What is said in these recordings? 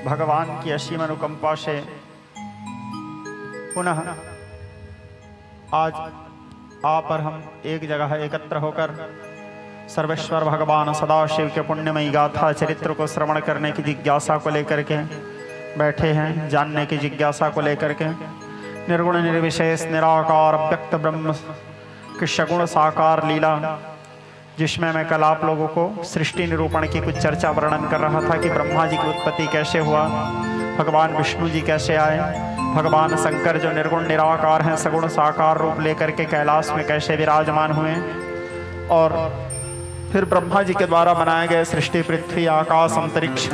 भगवान की असीम अनुकंपा से पुनः आज आप और हम एक जगह एकत्र होकर सर्वेश्वर भगवान सदाशिव के पुण्यमयी गाथा चरित्र को श्रवण करने की जिज्ञासा को लेकर के बैठे हैं, जानने की जिज्ञासा को लेकर के। निर्गुण निर्विशेष निराकार व्यक्त ब्रह्म की सगुण साकार लीला, जिसमें मैं कल आप लोगों को सृष्टि निरूपण की कुछ चर्चा वर्णन कर रहा था कि ब्रह्मा जी की उत्पत्ति कैसे हुआ, भगवान विष्णु जी कैसे आए, भगवान शंकर जो निर्गुण निराकार हैं सगुण साकार रूप लेकर के कैलाश में कैसे विराजमान हुए, और फिर ब्रह्मा जी के द्वारा बनाए गए सृष्टि पृथ्वी आकाश अंतरिक्ष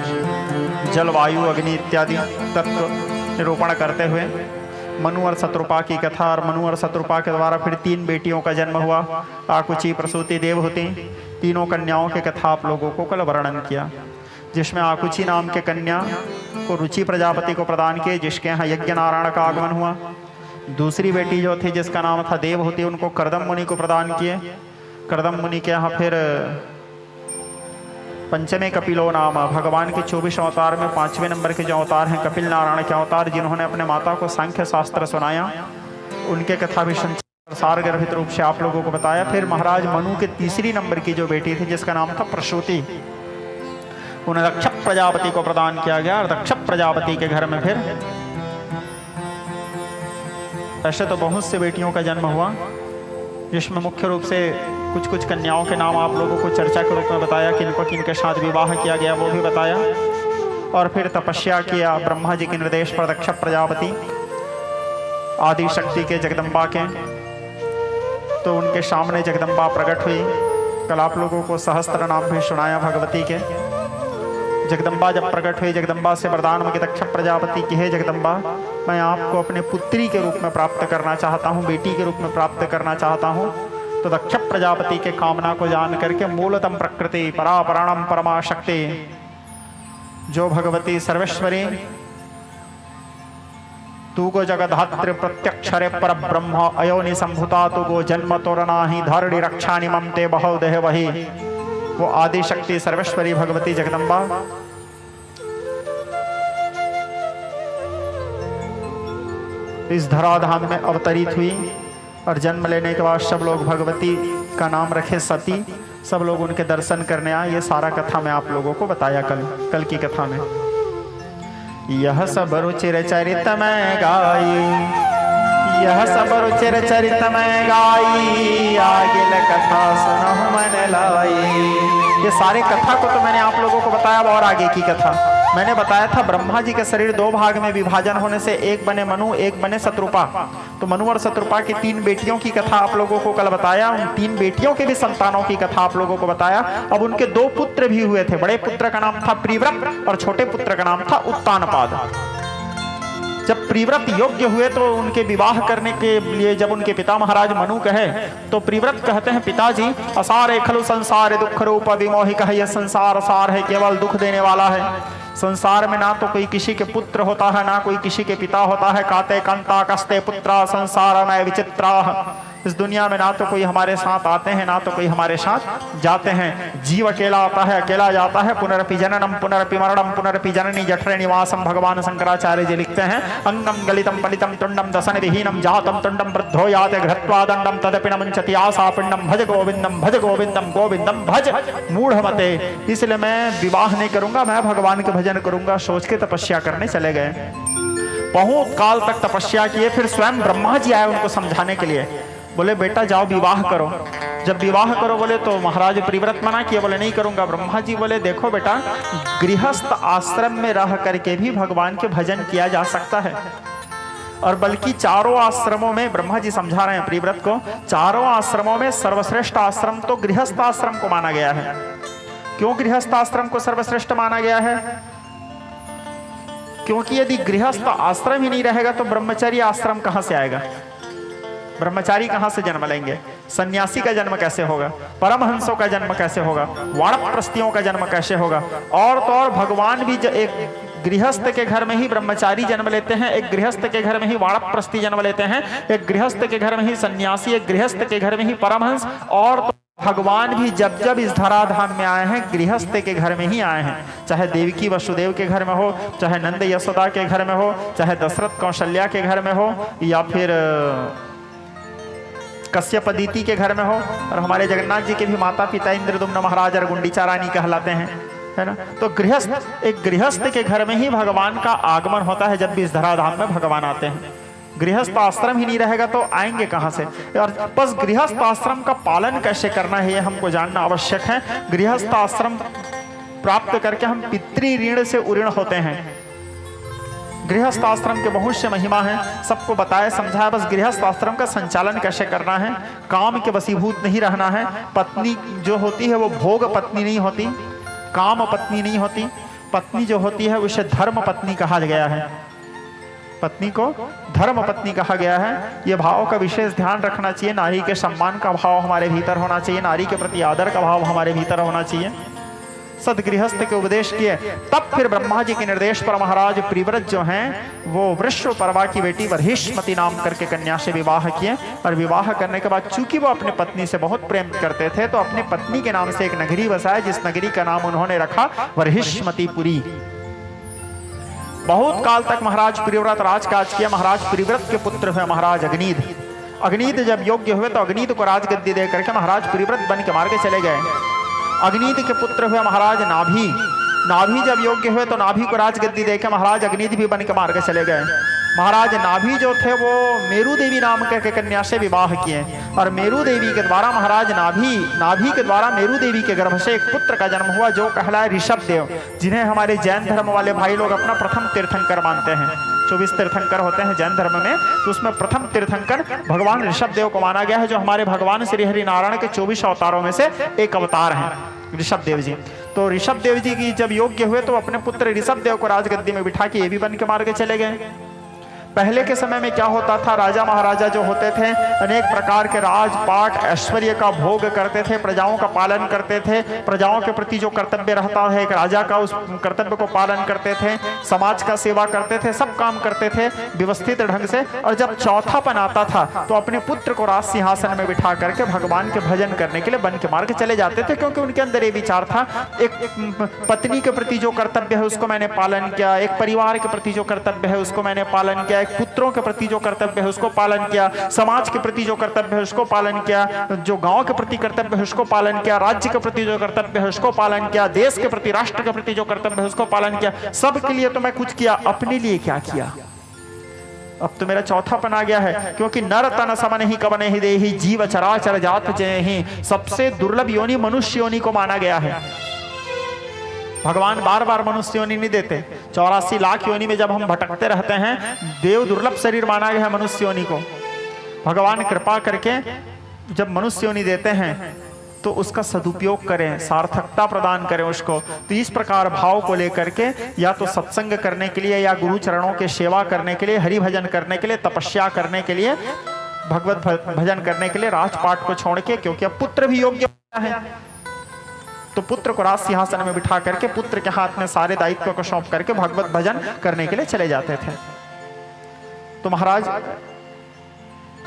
जल वायु अग्नि इत्यादि तत्व निरूपण करते हुए मनु और शत्रुपा की कथा, और मनु और शत्रुपा के द्वारा फिर 3 बेटियों का जन्म हुआ, आकुची प्रसूति देवहूति, तीनों कन्याओं की कथा आप लोगों को कल वर्णन किया, जिसमें आकुची नाम के कन्या को रुचि प्रजापति को प्रदान किए, जिसके यहाँ यज्ञ नारायण का आगमन हुआ। दूसरी बेटी जो थी जिसका नाम था देवहूति, उनको कर्दम मुनि को प्रदान किए। कर्दम मुनि के यहाँ फिर पंचमे कपिलो नाम, भगवान के 24 अवतार में 5वें नंबर के जो अवतार हैं कपिल नारायण के अवतार, जिन्होंने अपने माता को सांख्य शास्त्र सुनाया, उनके कथा भी संसार गर्भित रूप से आप लोगों को बताया। फिर महाराज मनु के 3री नंबर की जो बेटी थी जिसका नाम था प्रसूति, उन्हें दक्ष प्रजापति को प्रदान किया गया, और दक्ष प्रजापति के घर में फिर ऐसे तो बहुत से बेटियों का जन्म हुआ, जिसमें मुख्य रूप से कुछ कुछ कन्याओं के नाम आप लोगों को चर्चा के रूप में बताया, किनको किनके साथ विवाह किया गया वो भी बताया। और फिर तपस्या किया ब्रह्मा जी के निर्देश पर दक्ष प्रजापति आदि शक्ति के जगदम्बा के, तो उनके सामने जगदम्बा प्रकट हुई। कल आप लोगों को सहस्त्र नाम भी सुनाया भगवती के। जगदम्बा जब प्रकट हुई, जगदम्बा से वरदान मांगे दक्ष प्रजापति की, हे जगदम्बा, मैं आपको अपने पुत्री के रूप में प्राप्त करना चाहता हूँ, बेटी के रूप में प्राप्त करना चाहता हूँ। तो दक्ष प्रजापति के कामना को जान करके मूलतम प्रकृति परापराणम परमा शक्ति जो भगवती सर्वेश्वरी तू गो जगधात्र प्रत्यक्षरे पर ब्रह्म अयोनि संभुता तू गो जन्म तोरणा ही धरणी रक्षाणि ममते बहु देह वही, वो आदि शक्ति सर्वेश्वरी भगवती जगदम्बा इस धराधाम में अवतरित हुई, और जन्म लेने के बाद सब लोग भगवती का नाम रखे सती, सब लोग उनके दर्शन करने आए। ये सारा कथा मैं आप लोगों को बताया कल की कथा में। यह सब रुचिर चरित में गाई, यह सब रुचिर चरित में गाई, आगे कथा सुनहु मन लाई। ये सारे कथा को तो मैंने आप लोगों को बताया, और आगे की कथा मैंने बताया था। ब्रह्मा जी के शरीर 2 भाग में विभाजन होने से एक बने मनु, एक बने शत्रुपा। तो मनु और शत्रुपा की 3 बेटियों की कथा आप लोगों को कल बताया। उन 3 बेटियों के भी संतानों की कथा आप लोगों को बताया। अब उनके 2 पुत्र भी हुए थे। बड़े पुत्र का नाम था प्रिव्रत और छोटे पुत्र का नाम था उत्तानपाद। जब प्रिव्रत योग्य हुए तो उनके विवाह करने के लिए जब उनके पिता महाराज मनु कहे, तो प्रिव्रत कहते हैं, पिताजी, असारे खलु संसार दुख रूप विमोहि कहे, यह संसार सार है, केवल दुख देने वाला है। संसार में ना तो कोई किसी के पुत्र होता है, ना कोई किसी के पिता होता है। काते कंता कस्ते पुत्रा संसार में विचित्रा। इस दुनिया में ना तो कोई हमारे साथ आते हैं, ना तो कोई हमारे साथ जाते हैं। जीव अकेला आता है, अकेला जाता है। पुनरपि जननम पुनरपि मरणम पुनरपि जननी जठरे निवासम। भगवान शंकराचार्य जी लिखते हैं, अंगम गलितम पलितम तुंडम दसन विहीनम जातम तुंडम वृद्धो याते घृत्वा दंडम तदपि न मुंचति आसा पिंडम भज गोविंदम भज गोविंदम गोविंदम भज मूढ़मते। इसलिए मैं विवाह नहीं करूंगा, मैं भगवान के भजन करूंगा, सोच के तपस्या करने चले गए। बहुत काल तक तपस्या किए। फिर स्वयं ब्रह्मा जी आए उनको समझाने के लिए। बोले, बेटा जाओ विवाह करो। जब विवाह करो बोले तो महाराज प्रिव्रत मना किए, बोले नहीं करूंगा। ब्रह्मा जी बोले, देखो बेटा, गृहस्थ आश्रम में रह करके भी भगवान के भजन किया जा सकता है। और बल्कि चारों आश्रमों में, ब्रह्मा जी समझा रहे हैं प्रिव्रत को, चारों आश्रमों में सर्वश्रेष्ठ आश्रम तो गृहस्थ आश्रम को माना गया है। क्यों गृहस्थ आश्रम को सर्वश्रेष्ठ माना गया है? क्योंकि यदि गृहस्थ आश्रम ही नहीं रहेगा तो ब्रह्मचर्य आश्रम कहां से आएगा? ब्रह्मचारी कहां से जन्म लेंगे? सन्यासी का जन्म कैसे होगा? परमहंसों का जन्म कैसे होगा? वानप्रस्थियों का जन्म कैसे होगा? और तो और भगवान भी एक गृहस्थ के घर में ही ब्रह्मचारी जन्म लेते हैं, एक गृहस्थ के घर में ही वानप्रस्थी जन्म लेते हैं, एक गृहस्थ के घर में ही सन्यासी, एक गृहस्थ के घर में ही परमहंस, और तो भगवान भी जब जब इस धराधाम में आए हैं गृहस्थ के घर में ही आए हैं, चाहे देवकी वसुदेव के घर में हो, चाहे नंद यशोदा के घर में हो, चाहे दशरथ कौशल्या के घर में हो, या फिर कश्यप अदिति के घर में हो, और हमारे जगन्नाथ जी के भी माता पिता इंद्रदुम्न महाराज और गुंडीचा रानी कहलाते हैं, है ना। तो गृहस्थ, एक गृहस्थ के घर में ही भगवान का आगमन होता है जब भी इस धराधाम में भगवान आते हैं। गृहस्थ आश्रम ही नहीं रहेगा तो आएंगे कहां से। और बस गृहस्थ आश्रम का पालन कैसे करना है ये हमको जानना आवश्यक है। गृहस्थ आश्रम प्राप्त करके हम पितृ ऋण से उऋण होते हैं। गृहस्थ आश्रम के बहुत से महिमा है, सबको बताया समझाया। बस गृहस्थ आश्रम का संचालन कैसे करना है, काम के वशीभूत नहीं रहना है। पत्नी जो होती है वो भोग पत्नी नहीं होती, काम पत्नी नहीं होती। पत्नी जो होती है उसे धर्म पत्नी कहा गया है, पत्नी को धर्म पत्नी कहा गया है। ये भाव का विशेष ध्यान रखना चाहिए। नारी के सम्मान का भाव हमारे भीतर होना चाहिए, नारी के प्रति आदर का भाव हमारे भीतर होना चाहिए। सदगृहस्थ के उपदेश किए, तब फिर ब्रह्मा जी के निर्देश पर महाराज प्रिव्रत जो हैं वो वृषपर्वा की बेटी वर्हिष्मति नाम करके कन्या से विवाह किए। और विवाह करने के बाद चूंकि वो अपने पत्नी से बहुत प्रेम करते थे तो अपने पत्नी के नाम से एक नगरी बसाया, जिस नगरी का नाम उन्होंने रखा वर्हिष्मतिपुरी। बहुत काल तक महाराज प्रिव्रत राजकाज किया। महाराज प्रिव्रत के पुत्र हुए महाराज अग्निद। अग्निद जब योग्य हुए तो अग्निद को राजगद्दी दे करके महाराज प्रिव्रत बन के मार के चले गए। अग्निद के पुत्र हुए महाराज नाभि। नाभि जब योग्य हुए तो नाभि को राजगद्दी देकर महाराज अग्निद भी बन के मार के चले गए। महाराज नाभि जो थे वो मेरू देवी नाम के कन्या से विवाह किए और मेरू देवी के द्वारा महाराज नाभि के द्वारा मेरू देवी के गर्भ से एक पुत्र का जन्म हुआ जो कहलाए ऋषभ देव, जिन्हें हमारे जैन धर्म वाले भाई लोग अपना प्रथम तीर्थंकर मानते हैं। 24 तीर्थंकर होते हैं जैन धर्म में, तो उसमें प्रथम तीर्थंकर भगवान ऋषभ देव को माना गया है, जो हमारे भगवान श्री हरि नारायण के 24 अवतारों में से एक अवतार हैं ऋषभ देव जी। तो ऋषभ देव जी की जब योग्य हुए तो अपने पुत्र ऋषभ देव को राजगद्दी में बिठा के ये भी बन के मार के चले गए। पहले के समय में क्या होता था, राजा महाराजा जो होते थे अनेक प्रकार के राजपाट ऐश्वर्य का भोग करते थे, प्रजाओं का पालन करते थे। प्रजाओं के प्रति जो कर्तव्य रहता है एक राजा का, उस कर्तव्य को पालन करते थे, समाज का सेवा करते थे, सब काम करते थे व्यवस्थित ढंग से। और जब चौथापन आता था तो अपने पुत्र को राज सिंहासन में बिठा करके भगवान के भजन करने के लिए बन के मार के चले जाते थे, क्योंकि उनके अंदर ये विचार था एक पत्नी के प्रति जो कर्तव्य है उसको मैंने पालन किया, एक परिवार के प्रति जो कर्तव्य है उसको मैंने पालन किया, पुत्रों के प्रति जो कर्तव्य है उसको पालन किया, समाज के प्रति जो कर्तव्य है उसको पालन किया, जो गांव के प्रति कर्तव्य है उसको पालन किया, राज्य के प्रति जो कर्तव्य है उसको पालन किया, देश के प्रति राष्ट्र के प्रति जो कर्तव्य है उसको पालन किया। सबके लिए तो मैं कुछ किया, अपने लिए क्या किया? अब तो मेरा चौथापन आ गया है, क्योंकि नर तन समन ही कवन ही देहि जीव चराचर जात जय ही। सबसे दुर्लभ योनि मनुष्य योनि को माना गया है। भगवान बार बार मनुष्य योनि नहीं देते। 84 लाख योनि में जब हम भटकते रहते हैं, देव दुर्लभ शरीर माना गया है मनुष्य योनि को। भगवान कृपा करके जब मनुष्य योनि देते हैं तो उसका सदुपयोग करें, सार्थकता प्रदान करें उसको। तो इस प्रकार भाव को लेकर के या तो सत्संग करने के लिए या गुरु चरणों के सेवा करने के लिए, हरि भजन करने के लिए, तपस्या करने के लिए, भगवत भजन करने के लिए राजपाट को छोड़ के, क्योंकि अब पुत्र भी योग्य है तो पुत्र को राज सिंहासन में बिठा करके पुत्र के हाथ में सारे दायित्व को सौंप करके भगवत भजन करने के लिए चले जाते थे। तो महाराज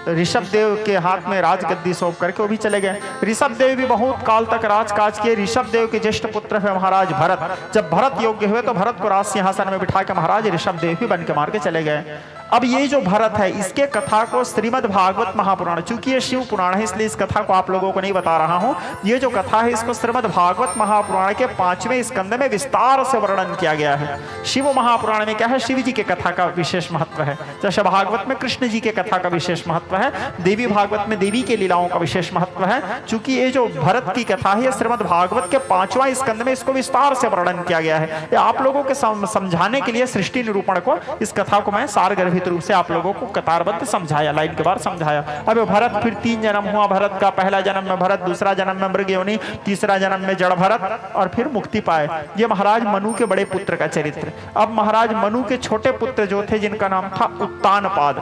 ऋषभ देव के हाथ में राजगद्दी सौंप करके वो भी चले गए। ऋषभ देव भी बहुत काल तक राजकाज किए। ऋषभ देव के ज्येष्ठ पुत्र है महाराज भरत। जब भरत योग्य हुए तो भरत को राज सिंहासन में बिठा के महाराज ऋषभ देव भी बन के मार के चले गए। अब ये जो भरत है इसके कथा को श्रीमद् भागवत महापुराण, चूंकि ये शिव पुराण है इसलिए इस कथा को आप लोगों को नहीं बता रहा हूं। ये जो कथा है इसको श्रीमद् भागवत महापुराण के 5वें स्कंद में विस्तार से वर्णन किया गया है। शिव महापुराण में क्या है, शिव जी के कथा का विशेष महत्व है। जैसे भागवत में कृष्ण जी के कथा का विशेष महत्व है, देवी भागवत में देवी के लीलाओं का विशेष महत्व है। चूंकि ये जो भरत की कथा है श्रीमद् भागवत के 5वां स्कंद में इसको विस्तार से वर्णन किया गया है। आप लोगों के समझाने के लिए सृष्टि निरूपण को इस कथा को मैं सारगर्भित रूप से आप लोगों को कतारबद्ध समझाया, लाइन के बाद समझाया। अब भरत फिर 3 जन्म हुआ भरत का। पहला जन्म में भरत, दूसरा जन्म में मृग योनि, तीसरा जन्म में जड़ भरत और फिर मुक्ति पाए। ये महाराज मनु के बड़े पुत्र का चरित्र। अब महाराज मनु के छोटे पुत्र जो थे जिनका नाम था उत्तानपाद,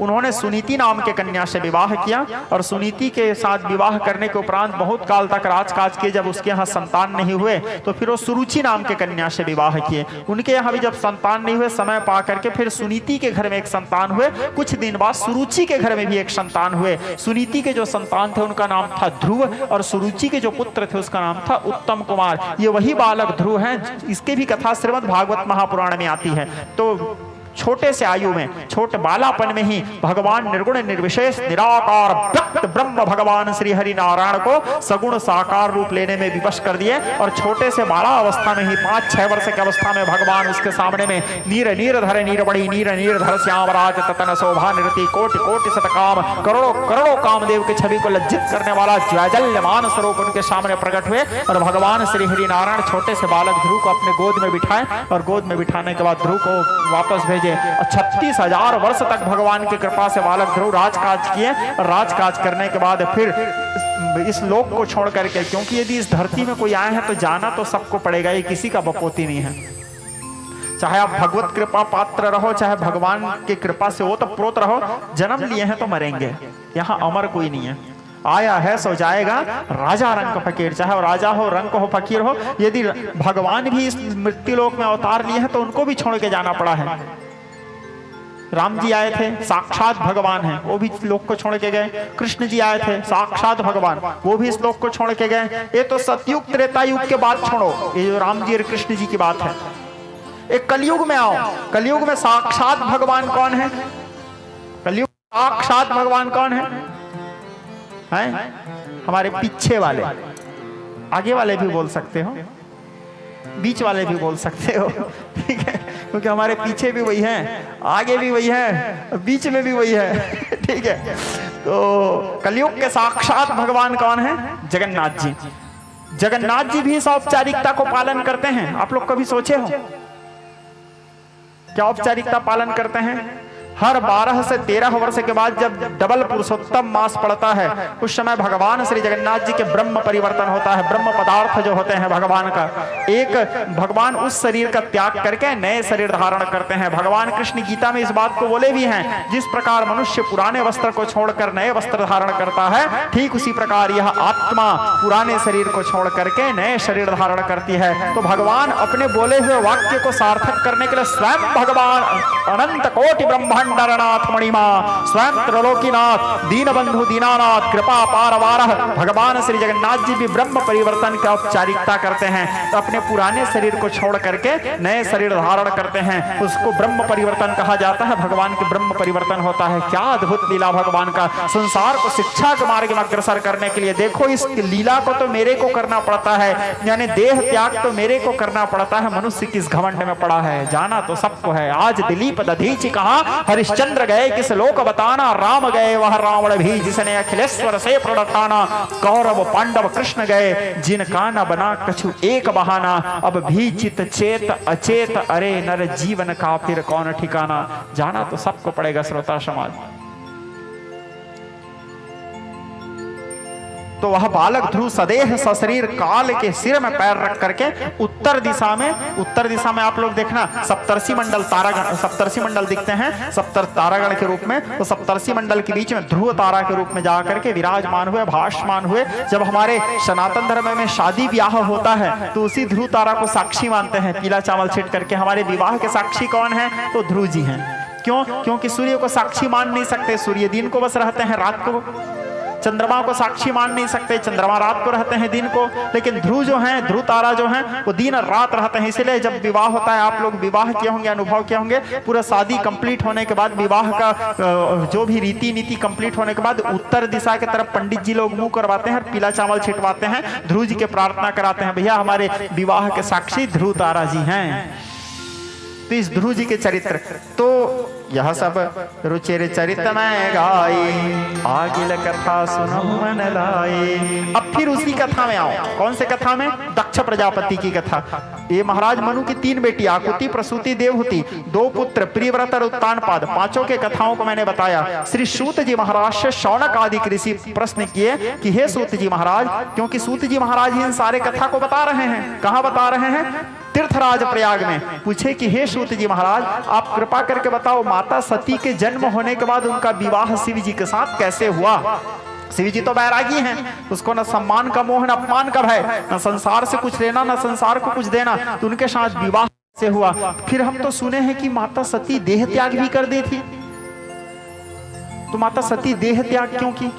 उन्होंने सुनीति नाम के कन्या से विवाह किया और सुनीति के साथ विवाह करने के उपरांत बहुत काल तक राजकाज किए। जब उसके यहाँ संतान नहीं हुए तो फिर वो सुरुचि नाम के कन्या से विवाह किए। उनके यहाँ भी जब संतान नहीं हुए, समय पा करके फिर सुनीति के घर में एक संतान हुए। कुछ दिन बाद सुरुचि के घर में भी एक संतान हुए। सुनीति के जो संतान थे उनका नाम था ध्रुव और सुरुचि के जो पुत्र थे उसका नाम था उत्तम कुमार। ये वही बालक ध्रुव हैं। इसके भी कथा श्रीमद् भागवत महापुराण में आती है। तो छोटे से आयु में, छोटे बालापन में ही भगवान निर्गुण निर्विशेष निराकार व्यक्त ब्रह्म भगवान श्री हरि नारायण को सगुण साकार रूप लेने में विवश कर दिए। और छोटे से बाला अवस्था में ही 5-6 वर्ष की अवस्था में भगवान उसके सामने में नीर नीर धर नीर बड़ी नीर नीर धर श्यामराज ततन शोभा निरति कोटि कोटि शतकाम करोड़ों करोड़ों कामदेव की छवि को लज्जित करने वाला ज्वलयमान स्वरूप उनके सामने प्रकट हुए। और भगवान श्री हरि नारायण छोटे से बालक ध्रुव को अपने गोद में बिठाए और गोद में बिठाने के बाद ध्रुव को वापस भेजे। 36,000 वर्ष तक भगवान की कृपा से बालक ध्रुव राजकाज किए। और राजकाज करने के बाद फिर इस लोक को छोड़ करके, क्योंकि यदि इस धरती में कोई आए हैं तो जाना तो सबको पड़ेगा, ये किसी का बपोती नहीं है। चाहे आप भगवत कृपा पात्र रहो, चाहे भगवान की कृपा से ओतप्रोत रहो, जन्म लिए हैं तो मरेंगे। यहाँ अमर कोई नहीं है। आया है सो जाएगा, राजा रंग फकीर, चाहे वो राजा हो, रंग हो, फकीर हो। यदि भगवान भी इस मृत्यु लोक में अवतार लिए हैं तो उनको भी छोड़ के जाना पड़ा है। राम जी आए थे, साक्षात भगवान हैं, वो भी लोक को छोड़ के गए। कृष्ण जी आए थे, साक्षात भगवान, वो भी इस लोक को छोड़ के गए। ये तो सतयुग त्रेता युग के बाद छोड़ो, ये जो राम जी और कृष्ण जी की बात है। एक कलयुग में आओ, कलयुग में साक्षात भगवान कौन है? कलयुग साक्षात भगवान कौन है? हैं? हमारे पीछे वाले, आगे वाले भी बोल सकते हो, बीच वाले भी बोल सकते हो, ठीक है, क्योंकि हमारे पीछे भी वही हैं, आगे भी वही है, बीच में भी वही है, ठीक है। तो कलयुग के साक्षात भगवान कौन है? जगन्नाथ जी। जगन्नाथ जी भी इस औपचारिकता को पालन करते हैं। आप लोग कभी सोचे हो क्या औपचारिकता पालन करते हैं? हर 12 से 13 वर्ष के बाद जब डबल पुरुषोत्तम मास पड़ता है, उस समय भगवान श्री जगन्नाथ जी के ब्रह्म परिवर्तन होता है। ब्रह्म पदार्थ जो होते हैं भगवान का, एक भगवान उस शरीर का त्याग करके नए शरीर धारण करते हैं। भगवान कृष्ण गीता में इस बात को बोले भी हैं, जिस प्रकार मनुष्य पुराने वस्त्र को छोड़कर नए वस्त्र धारण करता है, ठीक उसी प्रकार यह आत्मा पुराने शरीर को छोड़ करके नए शरीर धारण करती है। तो भगवान अपने बोले हुए वाक्य को सार्थक करने के लिए स्वयं भगवान अनंत कोटि ब्रह्मांड नाथ मणिमा, स्वयं त्रिलोकीनाथ, दीन बंधु दीनानाथ, कृपा पारवारह भगवान श्री जगन्नाथ जी भी ब्रह्म परिवर्तन की औपचारिकता करते हैं। तो अपने पुराने शरीर को छोड़ करके नए शरीर धारण करते हैं, उसको ब्रह्म परिवर्तन कहा जाता है। भगवान के ब्रह्म परिवर्तन होता है। क्या अद्भुत लीला भगवान का! संसार को शिक्षा के मार्ग में अग्रसर करने के लिए देखो, इस लीला को तो मेरे को करना पड़ता है, यानी देह त्याग तो मेरे को करना पड़ता है। मनुष्य किस घमंड में पड़ा है, जाना तो सबको है। आज दिलीप दधीचि कहा, हरिश्चंद्र गए किस लोक बताना, राम गए वह रावण भी जिसने अखिलेश्वर से प्रण ठाना। कौरव पांडव कृष्ण गए जिनका न बना कछु एक बहाना। अब भी चित चेत अचेत, अरे नर जीवन का फिर कौन ठिकाना। जाना तो सबको पड़ेगा श्रोता समाज। तो वह बालक ध्रुव सदेह सशरीर काल के सिर में पैर रख करके उत्तर दिशा में आप लोग देखना सप्तर्षि मंडल तारागण, सप्तर्षि मंडल दिखते हैं सप्तर तारागण के रूप में। तो सप्तर्षि मंडल के बीच में ध्रुव तारा के रूप में जाकर के विराजमान हुए, भाषमान हुए। जब हमारे सनातन धर्म में शादी ब्याह होता है तो उसी ध्रुव तारा को साक्षी मानते हैं, पीला चावल छीट करके। हमारे विवाह के साक्षी कौन है? तो ध्रुव जी हैं। क्यों? क्योंकि सूर्य को साक्षी मान नहीं सकते, सूर्य दिन को बस रहते हैं, रात को। चंद्रमा को साक्षी मान नहीं सकते, चंद्रमा रात को रहते हैं, दिन को। लेकिन ध्रुव जो हैं, ध्रुव तारा जो हैं, वो दिन और रात रहते हैं। इसलिए जब विवाह होता है, आप लोग विवाह किए होंगे, अनुभव किए होंगे, पूरा शादी कंप्लीट होने के बाद, विवाह का जो भी रीति नीति कंप्लीट होने के बाद उत्तर दिशा की तरफ पंडित जी लोग मुंह करवाते हैं और पीला चावल छिटवाते हैं, ध्रुव जी के प्रार्थना कराते हैं, भैया हमारे विवाह के साक्षी ध्रुव तारा जी हैं। तो इस ध्रुव जी के चरित्र, तो यह सब रुचिर चरित्र में गाई, आगिल कथा सुनो मन लाई। अब फिर उसी कथा में आओ। कौन से कथा में? दक्ष प्रजापति की कथा। ये महाराज मनु की 3 बेटी, आकुति, प्रसूति, देवहूति, 2 पुत्र प्रियव्रत और उत्तानपाद, 5 के कथाओं को मैंने बताया। श्री सूत जी महाराज से शौनक आदि ऋषि प्रश्न किए कि हे सूत जी महाराज, क्योंकि सूत जी महाराज इन सारे कथा को बता रहे हैं। कहाँ बता रहे हैं? तीर्थराज प्रयाग में। पूछे कि हे सूत जी महाराज, आप कृपा करके बताओ, माता सती के जन्म होने के बाद उनका विवाह शिव जी के साथ कैसे हुआ। शिव जी तो बैरागी हैं, उसको न सम्मान का मोह न अपमान का भय, न संसार से कुछ लेना न संसार को कुछ देना, तो उनके साथ विवाह से हुआ। फिर हम तो सुने हैं कि माता सती देह त्याग भी कर दी थी, तो माता सती देह त्याग क्यों की?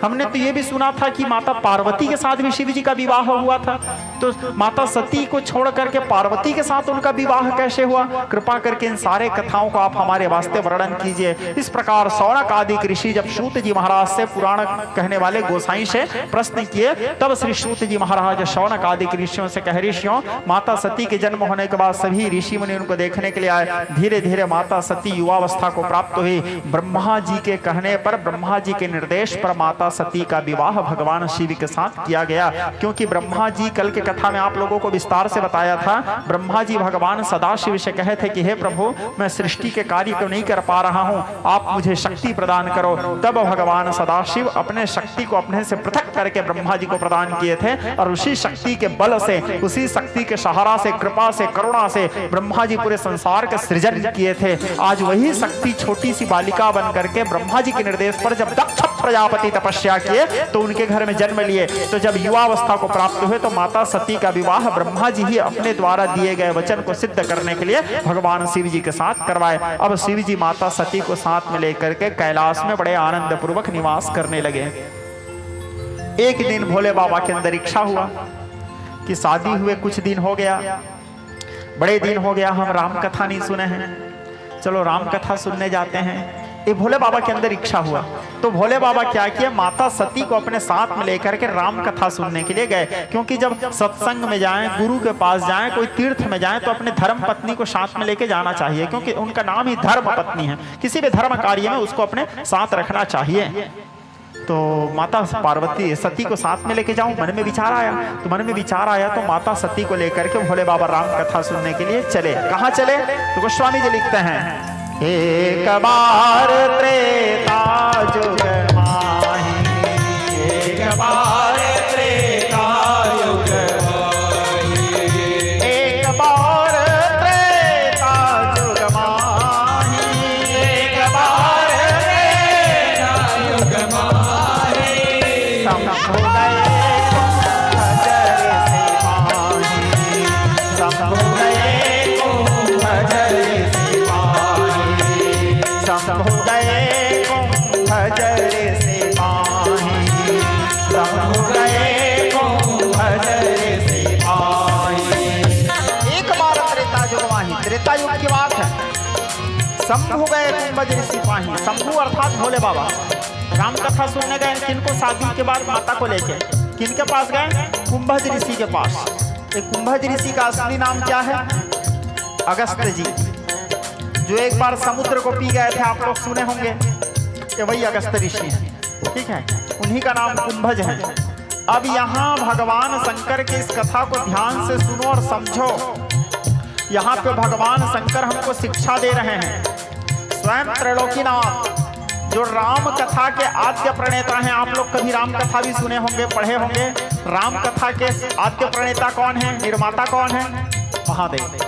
हमने तो ये भी सुना था कि माता पार्वती के साथ भी शिव जी का विवाह हुआ था, तो माता सती को छोड़ करके पार्वती के साथ उनका विवाह कैसे हुआ? कृपा करके इन सारे कथाओं को आप हमारे वास्ते वर्णन कीजिए। इस प्रकार शौनक आदि ऋषि जब सूत जी महाराज से, पुराण कहने वाले गोसाई से प्रश्न किए, तब श्री सूत जी महाराज शौनक आदि ऋषियों से कह, ऋषियों माता सती के जन्म होने के बाद सभी ऋषि मुनि उनको देखने के लिए आए। धीरे धीरे माता सती युवावस्था को प्राप्त हुई। ब्रह्मा जी के कहने पर, ब्रह्मा जी के निर्देश पर माता सती का विवाह भगवान शिव के साथ किया गया। क्योंकि ब्रह्मा जी, कल के कथा में आप लोगों को विस्तार से बताया था, ब्रह्मा जी भगवान सदाशिव से कहे थे कि हे प्रभु, मैं सृष्टि के कार्य को नहीं कर पा रहा हूं, आप मुझे शक्ति प्रदान करो। तब भगवान सदाशिव अपने शक्ति को अपने से पृथक करके ब्रह्मा जी को प्रदान किए थे, और उसी शक्ति के बल से, उसी शक्ति के सहारा से, कृपा से, करुणा से ब्रह्मा जी पूरे संसार का सृजन किए थे। आज वही शक्ति छोटी सी बालिका बन करके ब्रह्मा जी के निर्देश पर जब दक्ष प्रजापति तपस्या किए तो उनके घर में जन्म लिए। तो जब युवावस्था को प्राप्त हुए तो माता सती का विवाह ब्रह्मा जी ही अपने द्वारा दिए गए वचन को सिद्ध करने के लिए भगवान शिव जी के साथ करवाए। अब शिव जी माता सती को साथ में लेकर के कैलाश में बड़े आनंद पूर्वक निवास करने लगे। एक दिन भोले बाबा के अंदर इच्छा हुआ कि शादी हुए कुछ दिन हो गया, बड़े दिन हो गया, हम राम कथा नहीं सुने हैं, चलो राम कथा सुनने जाते हैं। ये भोले बाबा के अंदर इच्छा हुआ, तो भोले बाबा क्या किए, माता सती को अपने साथ में लेकर के राम कथा सुनने के लिए गए। क्योंकि जब सत्संग में जाएं, गुरु के पास जाएं, कोई तीर्थ में जाएं, तो अपने धर्म पत्नी को साथ में लेके जाना चाहिए, क्योंकि उनका नाम ही धर्म पत्नी है। किसी भी धर्म कार्य में उसको अपने साथ रखना चाहिए। तो माता पार्वती सती को साथ में लेके जाऊं, मन में विचार आया। तो मन में विचार आया तो माता सती को लेकर के भोले बाबा राम कथा सुनने के लिए चले। कहाँ चले? तो गोस्वामी जी लिखते हैं, एक बार त्रेता युग माही, एक बार त्रेता युग माही, एक बार त्रेता युग माही, एक बार त्रेता युग माही, शंभु गए कुंभजर से माही, शंभु गए कुंभजर से माही, शंभु गए कुंभजर से माही, शंभु गए कुंभजर से माही। एक बार त्रेता युग माही, त्रेता युग की बात है। शंभु गए कुंभजर से माही, शंभु अर्थात भोले बाबा राम कथा सुनने गए। किनको? शादी के बाद माता को लेके। किनके पास गए? कुंभज ऋषि के पास। एक कुंभज ऋषि का असली नाम क्या है? अगस्त जी, जो एक बार समुद्र को पी गए थे, आप लोग सुने होंगे, कि वही अगस्त ऋषि हैं। ठीक है, उन्हीं का नाम कुंभज है। अब यहाँ भगवान शंकर की इस कथा को ध्यान से सुनो और समझो। यहाँ पे भगवान शंकर हमको शिक्षा दे रहे हैं। स्वयं त्रैलोकीनाथ जो राम कथा के आद्य प्रणेता हैं, आप लोग कभी राम कथा भी सुने होंगे, पढ़े होंगे। राम कथा के आद्य प्रणेता कौन है? निर्माता कौन है? महादेव।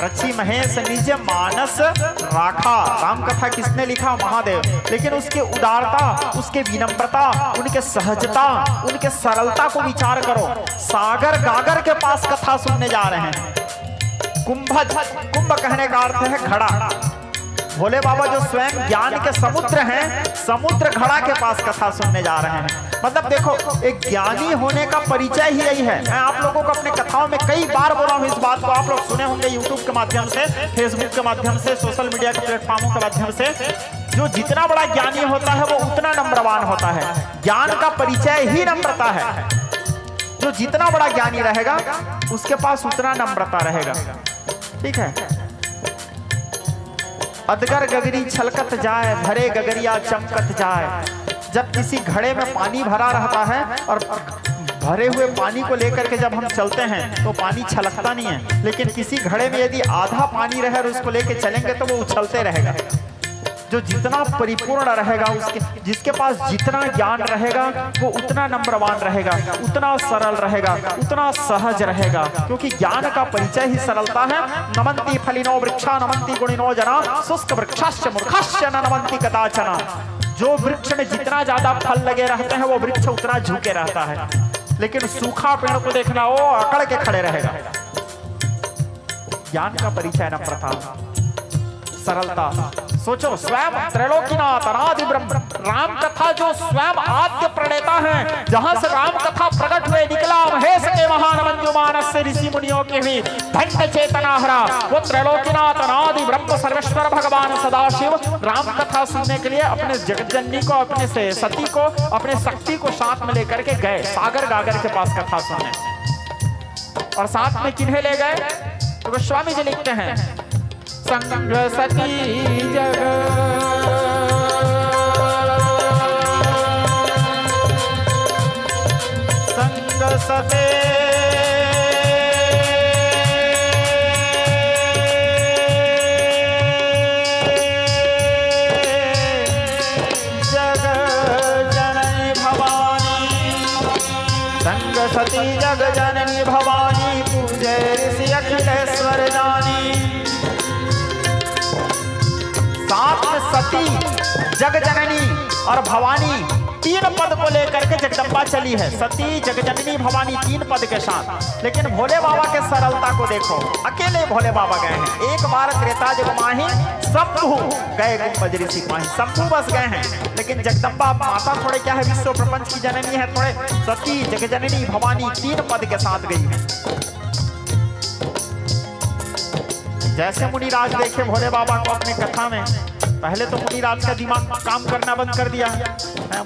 रची महेश निज मानस राखा, राम कथा किसने लिखा? महादेव। लेकिन उसके उदारता, उसके विनम्रता, उनके सहजता, उनके सरलता को विचार करो। सागर गागर के पास कथा सुनने जा रहे हैं। कुंभज, कुंभ कहने का अर्थ है घड़ा। भोले बाबा जो स्वयं ज्ञान के समुद्र हैं, समुद्र घड़ा के पास कथा सुनने जा रहे हैं। मतलब देखो, एक ज्ञानी होने का परिचय ही यही है। मैं आप लोगों को अपने कथाओं में कई बार बोला हूँ इस बात को। आप लोग सुने होंगे यूट्यूब के माध्यम से, फेसबुक के माध्यम से, सोशल मीडिया के प्लेटफॉर्मों के माध्यम से। जो जितना बड़ा ज्ञानी होता है वो उतना नम्रवान होता है। ज्ञान का परिचय ही नम्रता है। जो जितना बड़ा ज्ञानी रहेगा उसके पास उतना नम्रता रहेगा। ठीक है। अदगर गगरी छलकत जाए, भरे गगरिया चमकत जाए। जब किसी घड़े में पानी भरा रहता है और भरे हुए पानी को लेकर के जब हम चलते हैं तो पानी छलकता नहीं है, लेकिन किसी घड़े में यदि आधा पानी रहे और उसको लेकर चलेंगे तो वो उछलते रहेगा। जो जितना परिपूर्ण रहेगा, उसके जिसके पास जितना ज्ञान रहेगा वो उतना नम्रवान रहेगा, उतना सरल रहेगा, उतना सहज रहेगा, क्योंकि ज्ञान का परिचय ही सरलता है। नमन्ति फलिनो वृक्षा नमन्ति गुणिनो जना शुष्क वृक्षाश्च मूर्खाश्च न नमन्ति कदाचन। जो वृक्ष में जितना ज्यादा फल लगे रहते हैं वो वृक्ष उतना झुके रहता है, लेकिन सूखा पेड़ को देखना वो अकड़ के खड़े रहेगा। ज्ञान का परिचय नम्रता, सरलता। सोचो, स्वयं त्रैलोकीनाथ अनादि ब्रह्म राम कथा जो स्वयं आद्य प्रणेता है, जहां से राम कथा प्रकट हुए निकला महेश के महान मंजू मानस से ऋषि मुनियों के भी भक्त चेतना हरा, वो त्रैलोकीनाथ अनादि ब्रह्म सर्वेश्वर भगवान सदाशिव राम कथा सुनने के लिए अपने जगतजननी को, अपने से सती को, अपने शक्ति को साथ में लेकर के गए सागर गागर के पास कथा सुनने। और साथ में किन्हें ले गए? तो गोस्वामी जी लिखते हैं, संग सती जग संग सते जग जननी भवानी, संग सती जग जननी भवानी, पूजे ऋषि अखिलेश्वर जानी। साथ में सती, जगजननी और भवानी तीन पद को लेकर के जगदम्बा चली है। सती, जगजननी, भवानी तीन पद के साथ। लेकिन भोले बाबा के सरलता को देखो, अकेले भोले बाबा गए हैं। एक बार त्रेता जग माही शंभु गए गुंबज ऋषि माही, शंभु बस गए हैं। लेकिन जगदम्बा माता थोड़े क्या है, विश्व प्रपंच की जननी है, थोड़े सती, जगजननी, भवानी तीन पद के साथ गई है। जैसे मुनिराज देखे भोले बाबा को अपनी कथा में, पहले तो मुनिराज का दिमाग काम करना बंद कर दिया।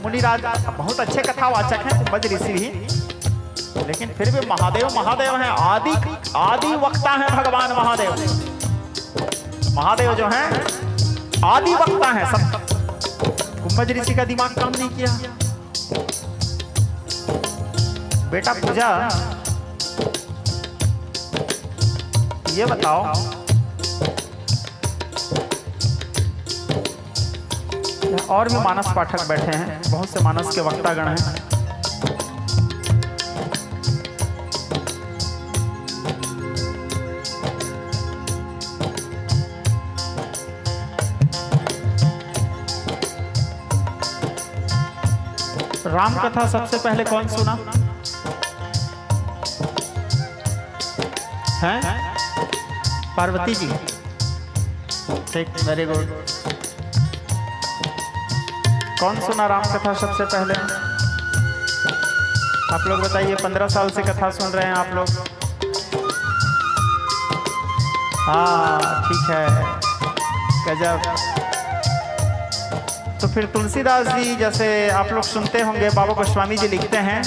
मुनिराज बहुत अच्छे कथावाचक हैं कुंभज ऋषि भी, लेकिन फिर भी महादेव महादेव हैं, आदि वक्ता हैं भगवान महादेव। महादेव जो हैं आदि वक्ता हैं सब। कुंभज ऋषि का दिमाग काम नहीं किया। बेटा पूजा, ये बताओ और भी मानस पाठक बैठे हैं, बहुत से मानस के वक्तागण हैं। राम कथा सबसे पहले कौन सुना है? पार्वती जी। ठीक, वेरी गुड। कौन सुना राम कथा सबसे पहले? आप लोग बताइए। 15 साल से कथा सुन रहे हैं आप लोग। हाँ ठीक है, गजब। तो फिर तुलसीदास जी जैसे आप लोग सुनते होंगे, बाबा गोस्वामी जी लिखते हैं,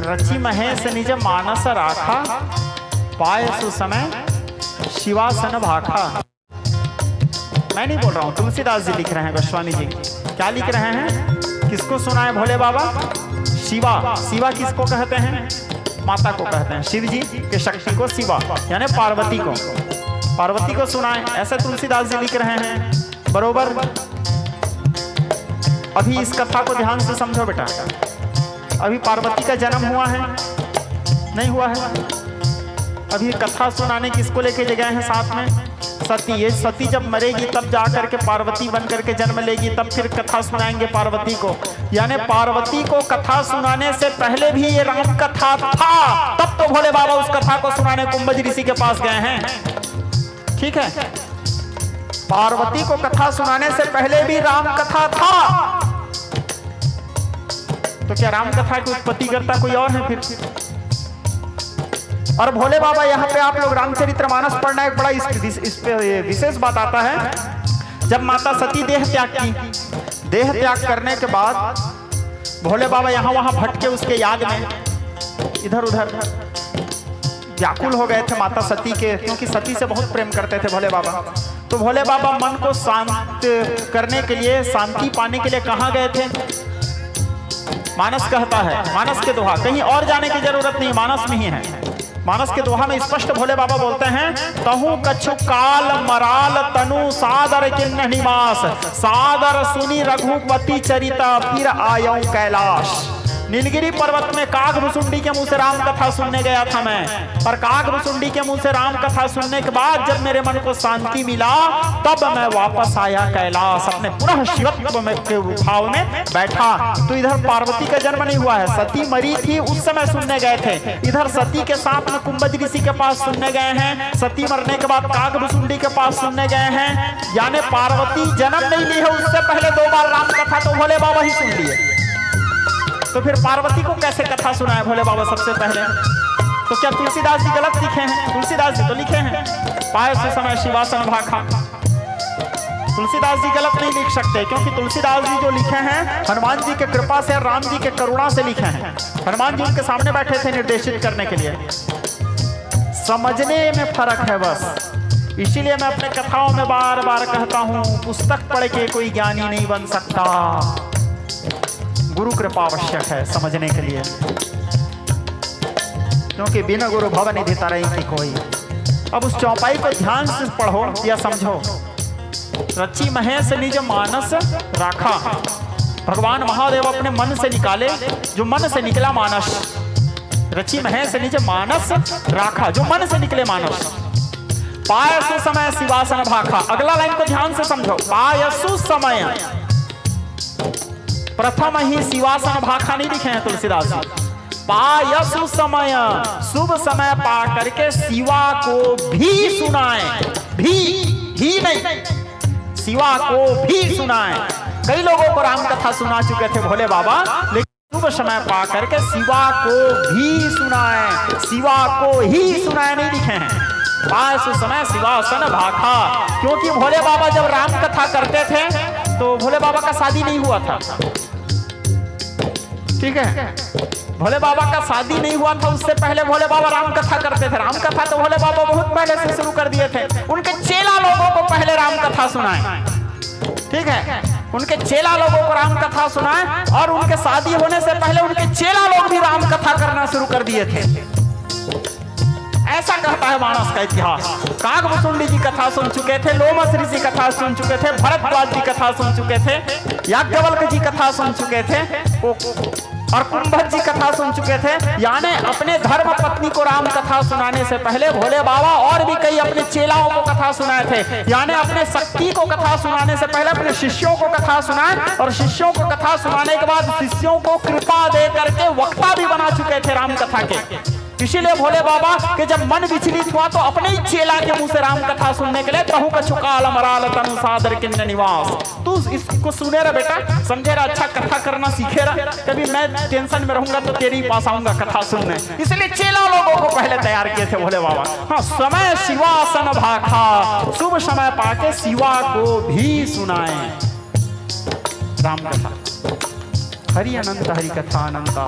रचि महेश निज मानस राखा, पाए सुसमय शिवासन भाखा। मैं नहीं बोल रहा हूँ, तुलसीदास जी लिख रहे हैं, गोस्वामी जी क्या लिख रहे हैं? किसको सुनाए भोले बाबा? शिवा। शिवा किसको कहते हैं? माता को कहते हैं। शिव जी के शक्ति को शिवा यानी पार्वती को, पार्वती को सुनाए, ऐसे तुलसीदास जी लिख रहे हैं। बरोबर। अभी इस कथा को ध्यान से समझो बेटा। अभी पार्वती का जन्म हुआ है? नहीं हुआ है। अभी कथा सुनाने किसको लेके गए हैं साथ में? सती। ये सती जब मरेगी तब जाकर के पार्वती बन करके जन्म लेगी, तब फिर कथा सुनाएंगे पार्वती को। यानी पार्वती को कथा सुनाने से पहले भी ये राम कथा था, तब तो भोले बाबा उस कथा को सुनाने कुंभज ऋषि के पास गए हैं। ठीक है, पार्वती को कथा सुनाने से पहले भी राम कथा था। तो क्या राम कथा की उत्पत्ति करता कोई और है फिर? और भोले बाबा यहाँ पे आप लोग रामचरितमानस पढ़ना, एक बड़ा इस पे विशेष बात आता है। जब माता सती देह त्याग की, देह त्याग करने के बाद भोले बाबा यहाँ वहाँ भटके, उसके याद में इधर उधर व्याकुल हो गए थे माता सती के, क्योंकि सती से बहुत प्रेम करते थे भोले बाबा। तो भोले बाबा मन को शांत करने के लिए, शांति पाने के लिए कहाँ गए थे? मानस कहता है, मानस के दोहा, कहीं और जाने की जरूरत नहीं, मानस में ही है। मानस के दोहा में स्पष्ट भोले बाबा बोलते हैं, तहु कछु काल मराल तनु सादर किन्न निवास, सादर सुनी रघुपति चरिता फिर आयौ कैलाश। नीलगिरी पर्वत में काग भुसुंडी के मुंह से राम कथा सुनने गया था मैं, पर काग भुसुंडी के मुंह से राम कथा सुनने के बाद जब मेरे मन को शांति मिला तब मैं वापस आया कैलाश, अपने पुनः शिवत्व में के भाव में बैठा। तो इधर पार्वती का जन्म नहीं हुआ है, सती मरी थी उस समय सुनने गए थे, इधर सती के साथ में कुंभज ऋषि के पास सुनने गए हैं, सती मरने के बाद काग भुसुंडी के पास सुनने गए हैं। यानी पार्वती जन्म नहीं ली है, उससे पहले 2 बार राम कथा तो भोले बाबा ही सुन लिए। तो फिर पार्वती को कैसे कथा सुनाए भोले बाबा सबसे पहले? तो क्या तुलसीदास जी गलत लिखे हैं? तुलसीदास जी तो लिखे हैं पाय से समय शिवासन भाखा। तुलसीदास जी गलत नहीं लिख सकते, क्योंकि तुलसीदास जी जो लिखे हैं हनुमान जी के कृपा से, राम जी के करुणा से लिखे हैं। हनुमान जी उनके सामने बैठे थे निर्देशित करने के लिए। समझने में फर्क है बस, इसीलिए मैं अपने कथाओं में बार बार कहता हूं, पुस्तक पढ़ के कोई ज्ञानी नहीं बन सकता, गुरु कृपा आवश्यक है समझने के लिए, क्योंकि बिना गुरु भव निधि तरई थी कोई। अब उस चौपाई को ध्यान से पढ़ो या समझो। रची महेश निज मानस राखा, भगवान महादेव अपने मन से निकाले, जो मन से निकला मानस। रची महेश निज मानस राखा, जो मन से निकले मानस। पायसु समय शिवासन भाखा, अगला लाइन को ध्यान से समझो। पायसु समय, प्रथम ही शिवासन भाखा नहीं लिखे हैं तुलसीदास जी। पायसु समय, शुभ समय पा करके शिवा को भी सुनाए, भी नहीं, शिवा को भी सुनाए। कई लोगों को राम कथा सुना चुके थे भोले बाबा, लेकिन शुभ समय पा करके शिवा को भी सुनाए, शिवा को ही सुनाए नहीं लिखे हैं। पायसु समय शिवासन भाखा, क्योंकि भोले बाबा जब राम कथा करते थे तो भोले बाबा का शादी नहीं हुआ था, ठीक है? भोले बाबा का शादी नहीं हुआ था, उससे पहले भोले बाबा राम कथा करते थे। राम कथा तो भोले बाबा बहुत पहले से शुरू कर दिए थे। उनके चेला लोगों को पहले राम कथा सुनाए, ठीक है? उनके चेला लोगों को राम कथा सुनाए, और उनके शादी होने से पहले उनके चेला लोग भी राम कथा करना शुरू कर दिए थे। ऐसा कहता है मानस का इतिहास। काग भुसुंडी जी कथा सुन चुके थे, लोमस ऋषि कथा सुन चुके थे, भरद्वाज जी कथा सुन चुके थे, याज्ञवल्क्य जी कथा सुन चुके थे, और कुंभज जी कथा सुन चुके थे। यानी अपने धर्म पत्नी को राम कथा सुनाने से पहले भोले बाबा और भी कई अपने चेलाओं को कथा सुनाए थे। यानी अपने शक्ति को कथा सुनाने से पहले अपने शिष्यों को कथा सुनाए, और शिष्यों को कथा सुनाने के बाद शिष्यों को कृपा दे करके वक्ता भी बना चुके थे राम कथा के। इसीलिए भोले बाबा के जब मन विचलित हुआ तो अपने ही चेला के मुंह से राम कथा सुनने के लिए कहूँ कछु काल मराल तनु सादर किन्न निवास। तू इसको सुने रहा बेटा, समझे रहा, अच्छा कथा करना सीखे रहा, कभी मैं टेंशन में रहूंगा तो तेरे ही पास आऊंगा कथा सुनने। इसलिए चेला लोगों को पहले तैयार किए थे भोले बाबा। हाँ, समय शिवासन भाखा, शुभ समय पाके शिवा को भी सुनाए राम कथा। हरि अनंत हरि कथा अनंता,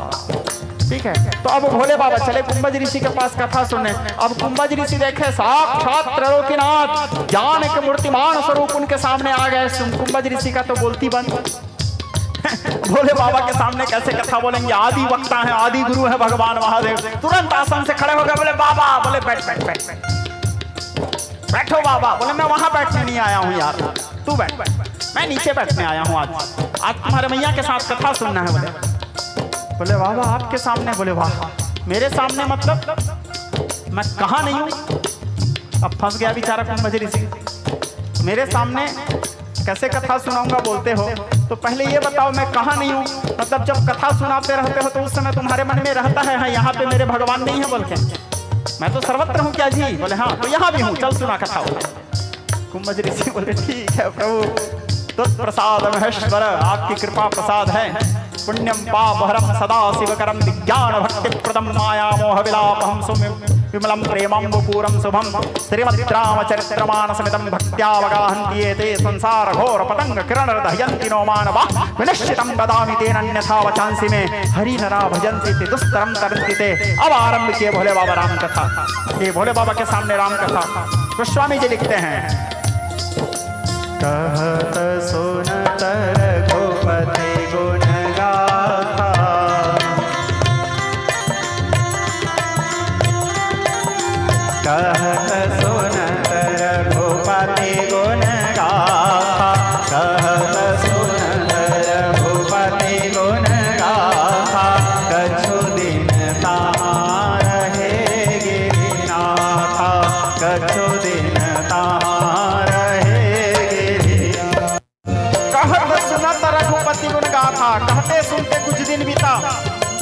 ठीक है? तो अब भोले बाबा चले कुंभज ऋषि के पास कथा सुनने। अब कुंभज ऋषि देखे साक्षात त्रैलोक्यनाथ ज्ञान के मूर्तिमान स्वरूप उनके सामने आ गए। कुंभज ऋषि का तो बोलती बंद। भोले बाबा के सामने कैसे कथा बोलेंगे? आदि वक्ता है, आदि गुरु है भगवान महादेव। तुरंत आसन से खड़े हो गए, बोले बाबा, बोले बैठ बैठ बैठ बैठो बाबा। बोले मैं वहां बैठने नहीं आया हूँ यार, तू बैठ, मैं नीचे बैठने आया हूँ। आज तुम्हारे मैया के साथ कथा सुनना है। बोले बाबा आपके सामने? बोले वाह, मेरे सामने मतलब मैं कहाँ नहीं हूँ? अब फंस गया बेचारा कुंभज ऋषि। मेरे सामने कैसे कथा सुनाऊंगा बोलते हो? तो पहले ये बताओ मैं कहाँ नहीं हूँ? मतलब जब कथा सुनाते रहते हो तो उस समय तुम्हारे मन में रहता है यहाँ पे मेरे भगवान नहीं है बोल के? मैं तो सर्वत्र हूँ क्या जी? बोले हाँ, तो यहाँ भी हूँ, चल सुना कथा। कुंभज ऋषि बोले ठीक है प्रभु, तो प्रसाद महेश्वर, आपकी कृपा प्रसाद है। पुण्यम पापहरम सदा शिवकरम विज्ञान भक्ति प्रदम माया मोह विलापहम विमलम प्रेमम पूरम शुभम श्रीमद्रामचरित्रमानसमिदं भक्त्यावगाहन्ति ते संसार घोर पतंग किरण दहयन्ति नो मानवा विनश्चितं वदामि तेन अन्यथा वचांसि मे हरि नरा भजन्ति ते दुस्तरं तरन्ति ते। अब आरंभ किए भोले बाबा राम कथा। ये भोले बाबा के सामने राम कथा गोस्वामी जी लिखते हैं, कहत सुनत रघुपति गुण गाथा,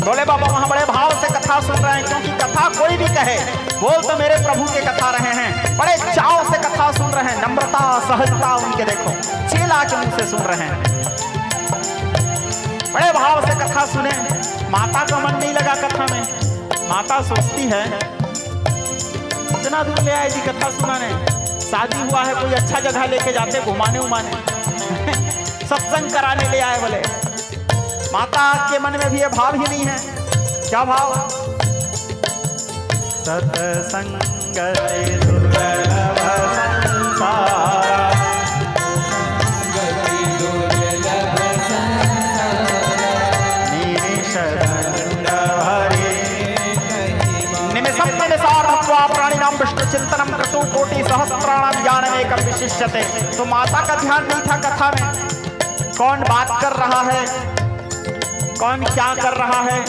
बोले बाबा वहां बड़े भाव से कथा सुन रहे हैं, क्योंकि कथा कोई भी कहे बोल तो मेरे प्रभु के कथा रहे हैं, बड़े चाव से कथा सुन रहे हैं, नम्रता सहजता उनके देखो चेला के मुंह से सुन रहे हैं, बड़े भाव से कथा सुने। माता का मन नहीं लगा कथा में, माता सोचती है इतना दूर ले आए जी कथा सुनाने, शादी हुआ है कोई अच्छा जगह लेके जाते घुमाने उमाने सत्संग कराने ले आए बोले। माता के मन में भी ये भाव ही नहीं है, क्या भाव? सत्संग दुर्लभ संसारा, निमिषं निमिषार्धत्वा प्राणिनां विष्णु चिंतनं क्रतु कोटि सहस्राणां ज्ञानमेकं विशिष्यते। तो माता का ध्यान नहीं था कथा में, कौन बात कर रहा है, कौन क्या कर रहा है,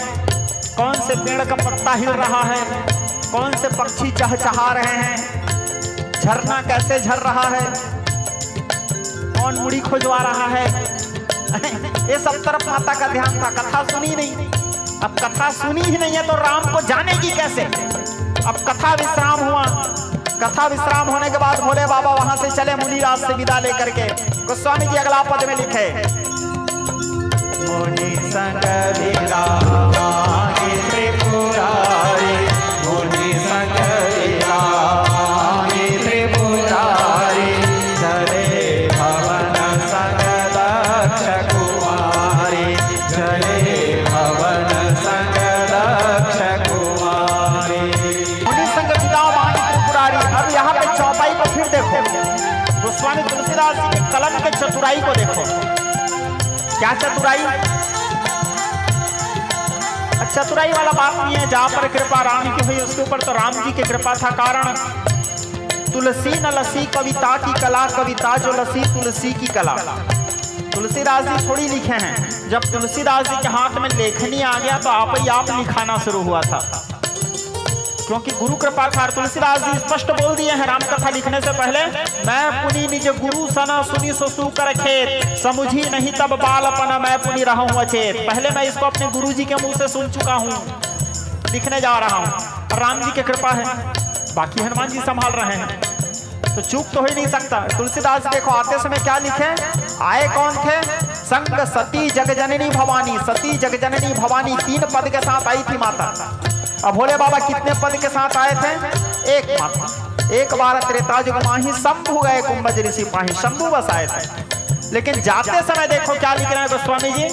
कौन से पेड़ का पत्ता हिल रहा है, कौन से पक्षी चहचहा रहे हैं, झरना कैसे झर रहा है, कौन मुड़ी खुजवा रहा है, ये सब तरफ माता का ध्यान था, कथा सुनी नहीं। अब कथा सुनी ही नहीं है तो राम को जानेगी कैसे? अब कथा विश्राम हुआ, कथा विश्राम होने के बाद भोले बाबा वहां से चले मुनिराज से विदा लेकर के। गोस्वामी जी अगला पद में लिखे, मुनि संग विरागी त्रिपुरारी, मुनि संग विरागी त्रिपुरारी, चले भवन संग दक्ष कुमारी, चले भवन संग दक्ष कुमारी। मुनि संग विरागी त्रिपुरारी। अब यहाँ पे चौपाई को फिर देखो, गोस्वामी तुलसीदास जी के कलम के चतुराई को देखो, क्या चतुराई? चतुराई वाला बात नहीं है, जहां पर कृपा राम की हुई उसके ऊपर तो राम जी की कृपा था, कारण तुलसी न लसी कविता की कला, कविता जो लसी तुलसी की कला। तुलसीदास जी थोड़ी लिखे हैं, जब तुलसीदास जी के हाथ में लेखनी आ गया तो आप ही आप लिखाना शुरू हुआ था, क्योंकि गुरु कृपा था। तुलसीदास जी स्पष्ट बोल दिए हैं राम कथा लिखने से पहले, मैं पुनि निज गुरु सना सुनी सो सूकर खेत, समुझी नहीं तब बालपन मैं पुनि रहूं अचेत। पहले मैं इसको अपने गुरु जी के मुंह से सुन चुका हूं, लिखने जा रहा हूं। राम जी की कृपा है, बाकी हनुमान जी संभाल रहे हैं, तो चूक तो हो ही नहीं सकता। तुलसीदास देखो आते समय क्या लिखे, आए कौन थे? संग सती जगजननी भवानी, सती जगजननी भवानी 3 पद के साथ आई थी माता। अब भोले बाबा कितने पद के साथ आए थे? एक माता। एक बार त्रेता युग माही शंभु गए कुंभज ऋषि पाही, शंभु बस आए थे। लेकिन जाते समय देखो क्या लिख रहे हैं गोस्वामी जी,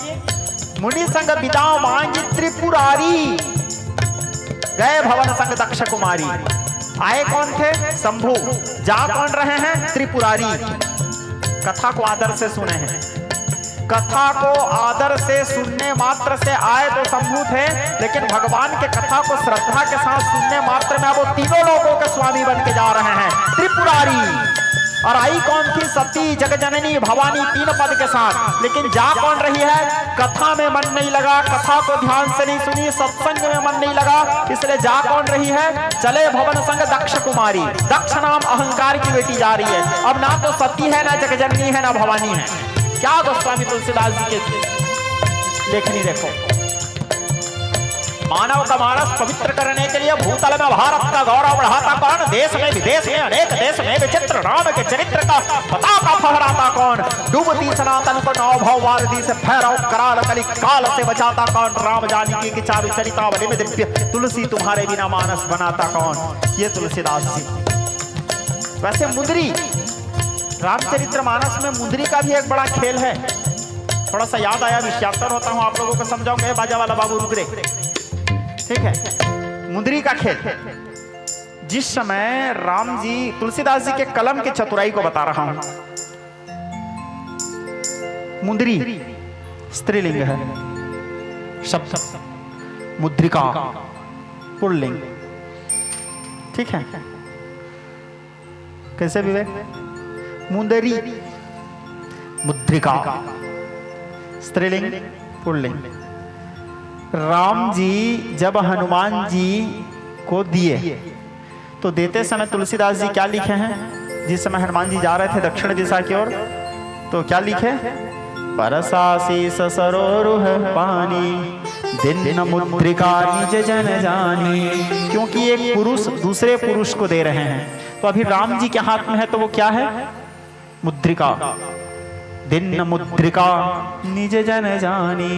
मुनि संग विदा मांगी त्रिपुरारी, गए भवन संग दक्ष कुमारी। आए कौन थे? शंभु। जा कौन रहे हैं? त्रिपुरारी। कथा को आदर से सुने हैं, कथा को आदर से सुनने मात्र से आए तो शंभु थे, लेकिन भगवान के कथा को श्रद्धा के साथ सुनने मात्र में वो तीनों लोगों के स्वामी बन के जा रहे हैं, त्रिपुरारी। और आई कौन थी? सती जगजननी भवानी 3 पद के साथ। लेकिन जा कौन रही है? कथा में मन नहीं लगा, कथा को ध्यान से नहीं सुनी, सत्संग में मन नहीं लगा, इसलिए जा कौन रही है? चले भवन संग दक्ष कुमारी। दक्ष नाम अहंकार की बेटी जा रही है। अब ना तो सती है, ना जगजननी है, ना भवानी है। क्या गोस्वामी तुलसीदास जी के लेखनी देखो, मानव का मानस पवित्र करने के लिए भूतल में भारत का गौरव बढ़ाता कौन? देश में विदेश में अनेक देश में विचित्र राम के चरित्र का पताका फहराता कौन? डूबती सनातन को नौ भववारदी से भैरव कराल कली काल से बचाता कौन? राम जानकी की चारु चरितावली में दिव्य तुलसी तुम्हारे बिना मानस बनाता कौन? ये तुलसीदास जी। वैसे मुंदरी, रामचरित्र मानस में मुंदरी का भी एक बड़ा खेल है, थोड़ा सा याद आया, विषयात्तर होता हूं, आप लोगों को समझाऊंगा। बाजा वाला बाबू रुक रे, ठीक है। मुंदरी का खेल, जिस समय राम जी, तुलसीदास जी के कलम की चतुराई को बता रहा हूं। मुंदरी स्त्रीलिंग है, शब्द मुद्रिका पुल्लिंग, ठीक है। कैसे विवेक? मुंदरी मुद्रिका स्त्रीलिंग पुल्लिंग। राम जी जब हनुमान जी को दिए तो देते समय तुलसीदास जी क्या लिखे हैं? जिस समय हनुमान जी जा रहे थे दक्षिण दिशा की ओर, तो क्या लिखे? परसासी सरोरुह पानी दिन मुद्रिका निज जन जानी, क्योंकि एक पुरुष दूसरे पुरुष को दे रहे हैं। तो अभी राम जी के हाथ में है तो वो क्या है? मुद्रिका। दिन मुद्रिका निज जन जानी।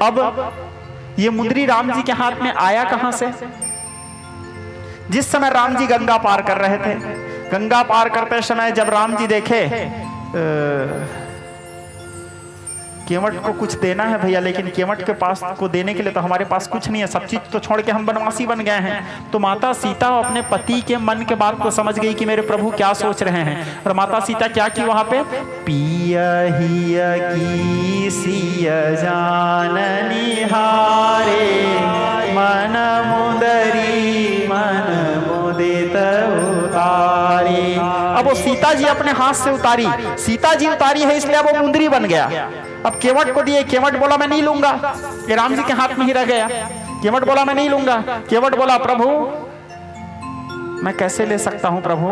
अब ये मुद्री राम जी के हाथ में आया कहां से? जिस समय राम जी गंगा पार कर रहे थे, गंगा पार करते समय जब राम जी देखे केवट को कुछ देना है भैया, लेकिन केवट के पास को देने के लिए तो हमारे पास कुछ नहीं है, सब चीज तो छोड़ के हम बनवासी बन गए हैं। तो माता सीता अपने पति के मन के बात को समझ गई कि मेरे प्रभु क्या सोच रहे हैं, और माता सीता क्या की वहां पे? पिया हिया की सिया जाननी हारे, मन मुदरी मन मुदित उतारी। अब वो सीता जी अपने हाथ से उतारी, सीता जी उतारी है इसलिए अब वो मुंदरी बन गया। अब केवट को दिए, केवट बोला मैं नहीं लूंगा, ये राम जी के हाथ में ही रह गया। केवट बोला मैं नहीं लूंगा, केवट बोला प्रभु मैं कैसे ले सकता हूं प्रभु,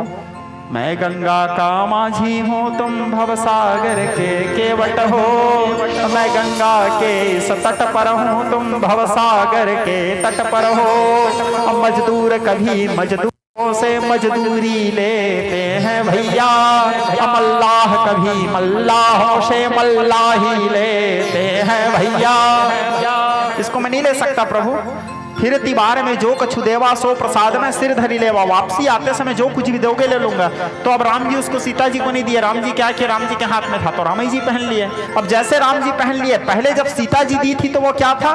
मैं गंगा का माझी हूं, तुम भवसागर के केवट हो, मैं गंगा के इस तट पर हूं, तुम भवसागर के तट पर हो। मजदूर कभी मजदूर से मजदूरी लेते हैं भैया, मल्लाह कभी मल्लाहों से मल्लाही लेते हैं भैया। इसको मैं नहीं ले सकता प्रभु। फिर तिबार में जो कछु देवा सो प्रसाद में सिर धरी लेवा, वापसी आते समय जो कुछ भी दोगे ले लूंगा। तो अब राम जी उसको सीता जी को नहीं दिए। राम जी क्या किए? राम जी के हाथ में था तो राम जी पहन लिए। अब जैसे राम जी पहन लिए, पहले जब सीता जी दी थी तो वो क्या था?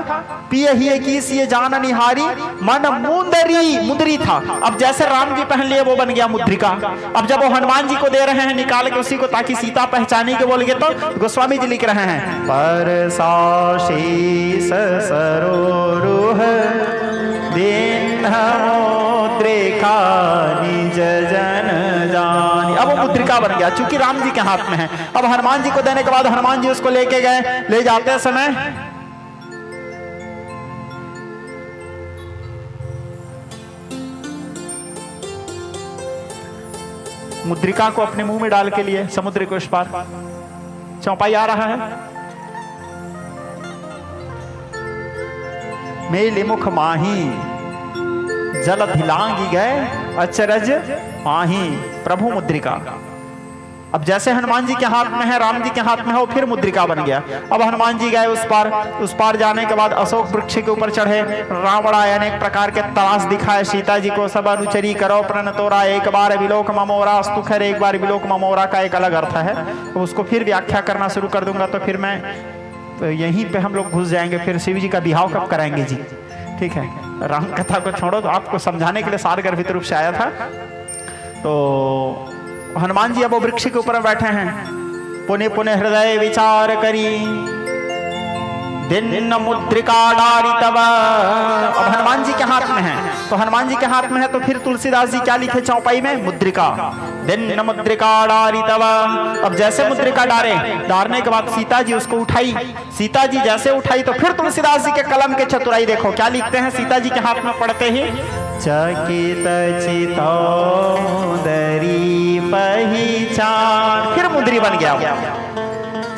पिय ही की सिय जान निहारी, मन मुंदरी, मुंदरी था। अब जैसे राम जी पहन लिए वो बन गया मुद्रिका। अब जब वो हनुमान जी को दे रहे हैं निकाल के उसी को, ताकि सीता पहचाने के बोल गए, तो गोस्वामी जी लिख रहे हैं पर शीस सरोरुह दिन मुद्रिका निज जन जानी। अब वो मुद्रिका बन गया चूंकि राम जी के हाथ में है। अब हनुमान जी को देने के बाद हनुमान जी उसको लेके गए, ले जाते समय मुद्रिका को अपने मुंह में डाल के लिए समुद्र के उस पार चौपाई आ रहा है। मेले मुख माही जल धिलांगी गए अचरज माही, प्रभु मुद्रिका। अब जैसे हनुमान जी के हाथ में है, राम जी के हाथ में है, वो फिर मुद्रिका बन गया। अब हनुमान जी गए उस पार जाने के बाद अशोक वृक्ष के ऊपर चढ़े, रावण आए, अनेक प्रकार के तरास दिखाए सीता जी को, सब अनुचरी करो प्रण तोरा, एक बार विलोक ममोरा अस्तु खैर। एक बार विलोक ममोरा का एक अलग अर्थ है, तो उसको फिर व्याख्या करना शुरू कर दूंगा तो फिर मैं तो यहीं पे हम लोग घुस जाएंगे। फिर शिव जी का बिहाव कब कराएंगे जी? ठीक है, राम कथा को छोड़ो, तो आपको समझाने के लिए सारगर्भित रूप से आया था। तो हनुमान जी अब वो वृक्ष के ऊपर बैठे हैं, पुण्य पुण्य हृदय विचार करी, दिन मुद्रिका डारी तब। अब हनुमान जी के हाथ में है, तो हनुमान जी के हाथ में है तो फिर तुलसीदास जी क्या लिखे चौपाई में? मुद्रिका, दिन मुद्रिका डारी तब। अब जैसे मुद्रिका डारने के बाद सीता जी उसको उठाई, सीता जी जैसे उठाई तो फिर तुलसीदास जी के कलम के चतुराई देखो क्या लिखते हैं सीता जी के हाथ में पढ़ते ही, चकित चितौदरी पहचान, फिर मुद्री बन गया।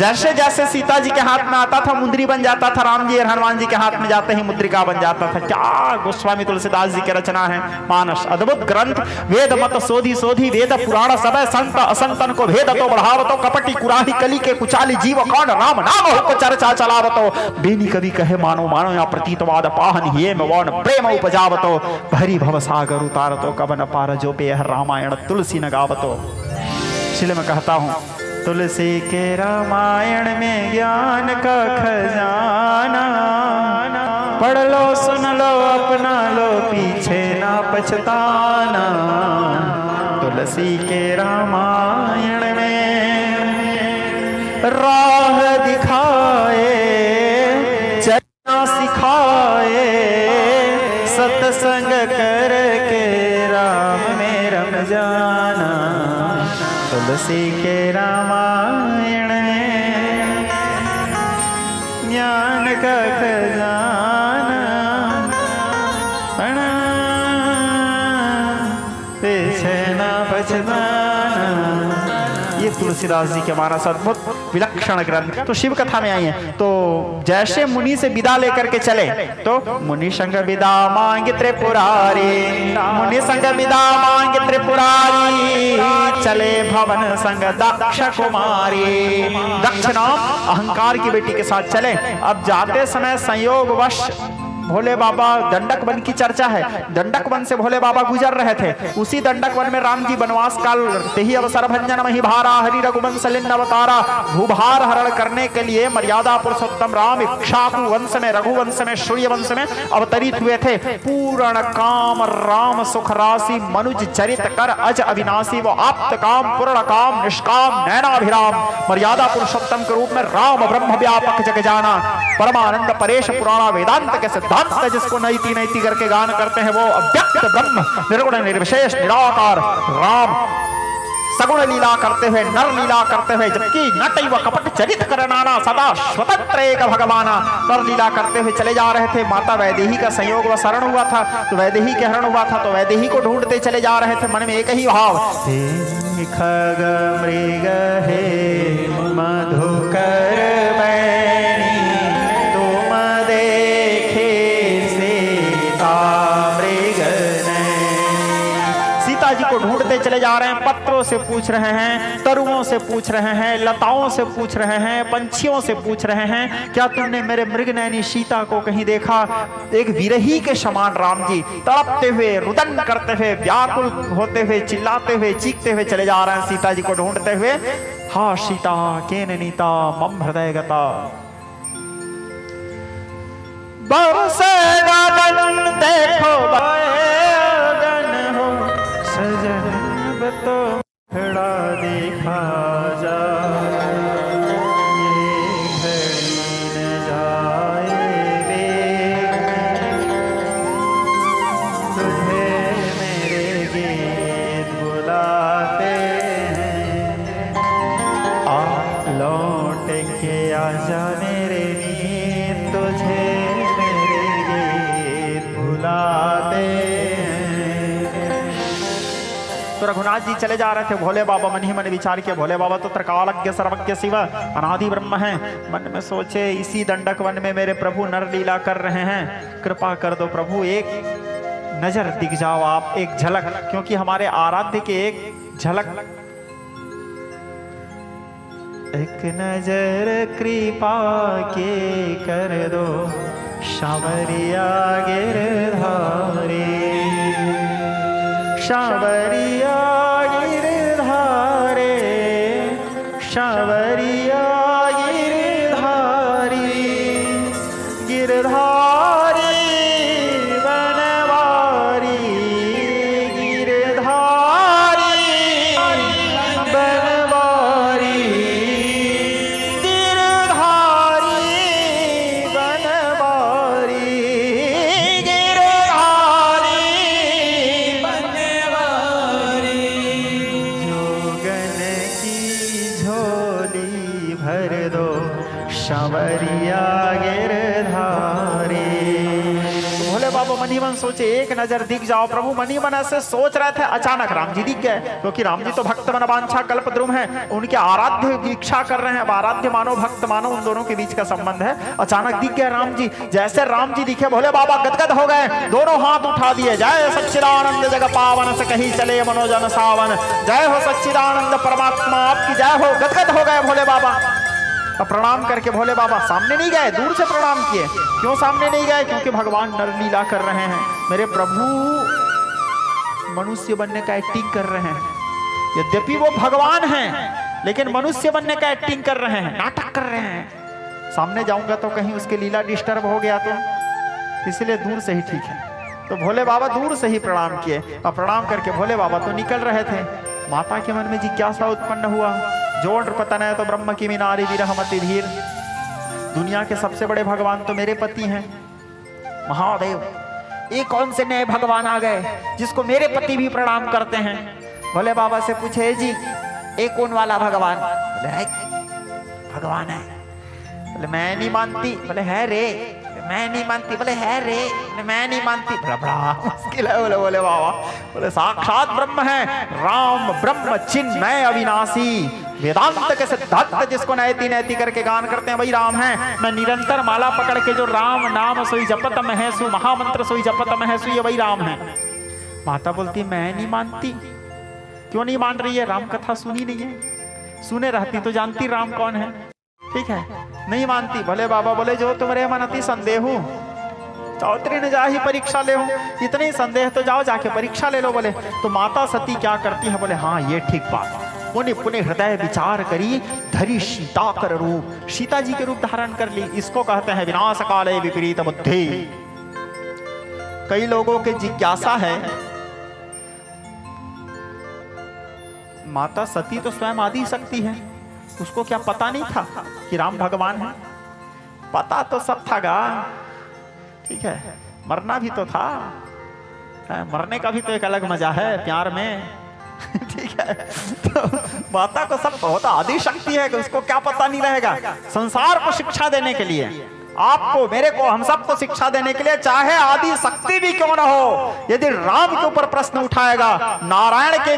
जैसे जैसे सीता जी के हाथ में आता था मुंदरी बन जाता था, राम जी और हनुमान जी के हाथ में जाते ही मुद्रिका बन जाता था। क्या गोस्वामी तुलसीदास जी की रचना है, मानस अद्भुत ग्रंथ। वेद मत सोधी सोधी वेद पुराण सब संत असंतन को भेद तो बढ़ावतो, कपटी कुराही कली के कुचाली जीव कौन राम नाम हो को चर्चा चलावतो, बेनी कवि कहे मानो मानो या प्रतीतवाद पाहन हिये में वौन प्रेम उपजावतो, भरी भव सागर उतारतो कवन पार जो पे रामायण तुलसी न गावतो। इसलिए मैं कहता हूँ तुलसी के रामायण में ज्ञान का खजाना, पढ़ लो सुन लो अपना लो पीछे ना पछताना। तुलसी के रामायण में राह दिखाए, चलना सिखाए, सत्संग करके राम में रम जाना। तुलसी के रामायण में ज्ञान का खजाना, पीछे ना पछताना। ये तुलसीदास जी के मानस अद्भुत विलक्षण ग्रंथ तो शिव कथा में आई है। तो जैसे मुनि से विदा लेकर के चले तो मुनि संग विदा मांगे त्रिपुरारी, मुनि संग विदा मांगे त्रिपुरारी, चले भवन संग दक्ष कुमारी। दक्ष नाम अहंकार की बेटी के साथ चले। अब जाते समय संयोगवश भोले बाबा दंडक वन की चर्चा है, दंडक वन से भोले बाबा गुजर रहे थे। उसी दंडक वन में राम जी वनवास काल करते ही अवसर भंजन मही भारा हरि रघुवंश लिन्न अवतारा, भूभार हरण करने के लिए मर्यादा पुरुषोत्तम राम इक्ष्वाकु वंश में, रघुवंश में, सूर्य वंश में अवतरित हुए थे। पूर्ण काम राम सुख राशि मनुज चरित कर अज अविनाशी, वो आप्त काम पूर्ण काम निष्काम नैनाभिराम, मर्यादा पुरुषोत्तम के रूप में राम ब्रह्म व्यापक जग जाना, परमानंद परेश पुराणा वेदांत के सिद्धांत जिसको नैति नैति करके गान करते हैं वो अव्यक्त ब्रह्म निर्गुण निर्विशेष निराकार राम, सगुण लीला करते हुए नर लीला करते हुए, जबकि नटैव कपट चरित करनाना सदा स्वतंत्र एक भगवाना, नर लीला करते हुए चले जा रहे थे। माता वैदेही का संयोग व शरण हुआ था, तो वैदेही के हरण हुआ था, तो वैदेही को ढूंढते चले जा रहे थे। मन में एक ही भाव, खग मृग हे मधुकर बैनी, तुम देखे सीता मृग सीता जी को ढूंढते चले जा रहे हैं। पत्रों से पूछ रहे हैं, तरुओं से पूछ रहे हैं, लताओं से पूछ रहे हैं, पंछियों से पूछ रहे हैं, क्या तुमने मेरे मृगनयनी सीता को कहीं देखा? एक विरही के समान राम जी तड़पते हुए, रुदन करते हुए, व्याकुल होते हुए, चिल्लाते हुए, चीखते हुए चले जा रहे हैं सीता जी को ढूंढते हुए। हा सीता केन नीता मम हृदय गता, देखो तो खड़ा देखा जा, ये घड़ी न जाए बेग, तुझे मेरे गीत बुलाते हैं, आ लौट के आजा मेरे नीत, तुझे मेरे गीत बुलाते हैं। तो रघुनाथ जी चले जा रहे थे। भोले बाबा मन ही मन विचार किया, भोले बाबा तो त्रिकालज्ञ सर्वज्ञ शिव अनादि ब्रह्म हैं। मन में सोचे इसी दंडक वन में मेरे प्रभु नर लीला कर रहे हैं, कृपा कर दो प्रभु, एक नजर दिख जाओ आप, एक झलक, क्योंकि हमारे आराध्य के एक झलक, एक नजर कृपा के कर दो सांवरिया गिरधारी, सांवरिया गिरधारे, सांवरिया गिरधारी, गिरधारी बनवारी, गिरधारी बनवारी, गिरधारी बनवारी, सांवरिया गिरधारी। भोले बाबा मनी मन सोचे एक नजर दिख जाओ प्रभु। मनी मन ऐसे सोच रहे थे, अचानक राम जी दिख गए, क्योंकि राम जी तो भक्त मन वांछा कल्प द्रुम है, उनके आराध्य की इच्छा कर रहे हैं। अब आराध्य मानो भक्त मानो, उन दोनों के बीच का संबंध है। अचानक दिख गए राम जी। जैसे राम जी दिखे भोले बाबा गदगद हो गए, दोनों हाथ उठा दिए, जय सच्चिदानंद जग पावन से कहीं चले मनोजन सावन, जय हो सच्चिदानंद परमात्मा आपकी जय हो। गदगद हो गए भोले बाबा। अब प्रणाम करके भोले बाबा सामने नहीं गए, दूर से प्रणाम किए। क्यों सामने नहीं गए? क्योंकि भगवान नरलीला कर रहे हैं। मेरे प्रभु मनुष्य बनने का एक्टिंग कर रहे हैं। यद्यपि वो भगवान हैं, लेकिन मनुष्य बनने का एक्टिंग कर रहे हैं, नाटक कर रहे हैं। सामने जाऊंगा तो कहीं उसके लीला डिस्टर्ब हो गया तो, इसलिए दूर से ही ठीक है। तो भोले बाबा दूर से ही प्रणाम किए। और प्रणाम करके भोले बाबा तो निकल रहे थे। माता के मन में जिज्ञासा उत्पन्न हुआ, जोड़ पतन है तो ब्रह्म की मीनारी विरहमति धीर। दुनिया के सबसे बड़े भगवान तो मेरे पति हैं महादेव, ये कौन से नए भगवान आ गए जिसको मेरे पति भी प्रणाम करते हैं? भोले बाबा से पूछे, जी ये कौन वाला भगवान? बोले भगवान है। बोले मैं नहीं मानती। बोले है रे। मैं नहीं मानती। बोले है रे। मैं नहीं मानती। बड़ा मुश्किल है। बोले बाबा, बोले साक्षात ब्रह्म है, राम ब्रह्म चिन्मय अविनाशी, वेदांत के सिद्धांत जिसको नैति नैति करके गान करते हैं वही राम है। मैं निरंतर माला पकड़ के जो राम नाम सोई जपत में सु, महामंत्र सोई जपत में सु, ये वही राम है। माता बोलती मैं नहीं मानती। क्यों नहीं मान रही है? राम कथा सुनी नहीं है, सुने रहती तो जानती राम कौन है। ठीक है, नहीं मानती। भले बाबा बोले जो तुम्हारे मन अति संदेह चौधरी ने जा ही परीक्षा ले हो, इतने संदेह तो जाओ जाके परीक्षा ले लो। बोले तो माता सती क्या करती है? बोले हाँ ये ठीक बात। पुण्य पुण्य हृदय विचार करी धरी सीता कर रूप, सीता जी के रूप धारण कर ली। इसको कहते हैं विनाश काले विपरीत बुद्धि। कई लोगों के जिज्ञासा है, माता सती तो स्वयं आदि शक्ति है, उसको क्या पता नहीं था कि राम भगवान है? पता तो सब था गा, ठीक है, मरना भी तो था। मरने का भी तो एक अलग मजा है प्यार में। ठीक है, तो माता को सब होता आदि शक्ति है कि उसको क्या पता नहीं रहेगा। संसार को शिक्षा देने के लिए, आपको मेरे को हम सबको शिक्षा देने के लिए, चाहे आदि शक्ति भी क्यों ना हो, यदि राम के ऊपर प्रश्न उठाएगा, नारायण के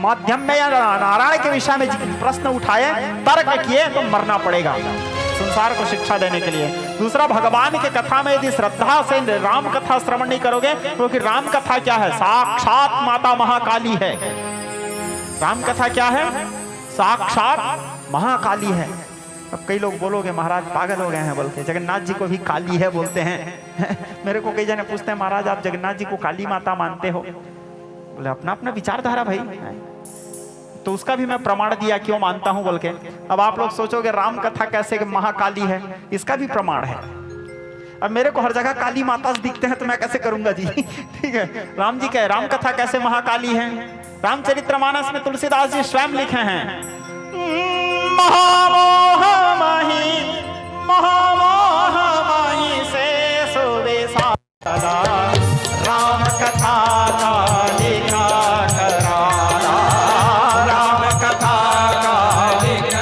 माध्यम में या नारायण के विषय में प्रश्न उठाए, तर्क किए, तो मरना पड़ेगा संसार को शिक्षा देने के लिए। दूसरा, भगवान के कथा में यदि श्रद्धा से राम कथा श्रवण नहीं करोगे, क्योंकि राम कथा क्या है? साक्षात माता महाकाली है। राम कथा क्या है? साक्षात महाकाली है। अब कई लोग बोलोगे महाराज पागल हो गए हैं बोल के, जगन्नाथ जी को भी काली है बोलते हैं। मेरे को कई जने पूछते हैं महाराज आप जगन्नाथ जी को काली माता मानते हो? बोले अपना अपना विचारधारा भाई, तो उसका भी मैं प्रमाण दिया क्यों मानता हूं बोल के। अब आप लोग सोचोगे राम कथा कैसे महाकाली है, इसका भी प्रमाण है। अब मेरे को हर जगह काली माता दिखते हैं तो मैं कैसे करूंगा जी। ठीक है, राम जी कहे राम कथा कैसे महाकाली है? रामचरितमानस में तुलसीदास जी स्वयं लिखे हैं, महामोह माही से सोवे साला, राम कथा का लिखा कराला, राम कथा का लिखा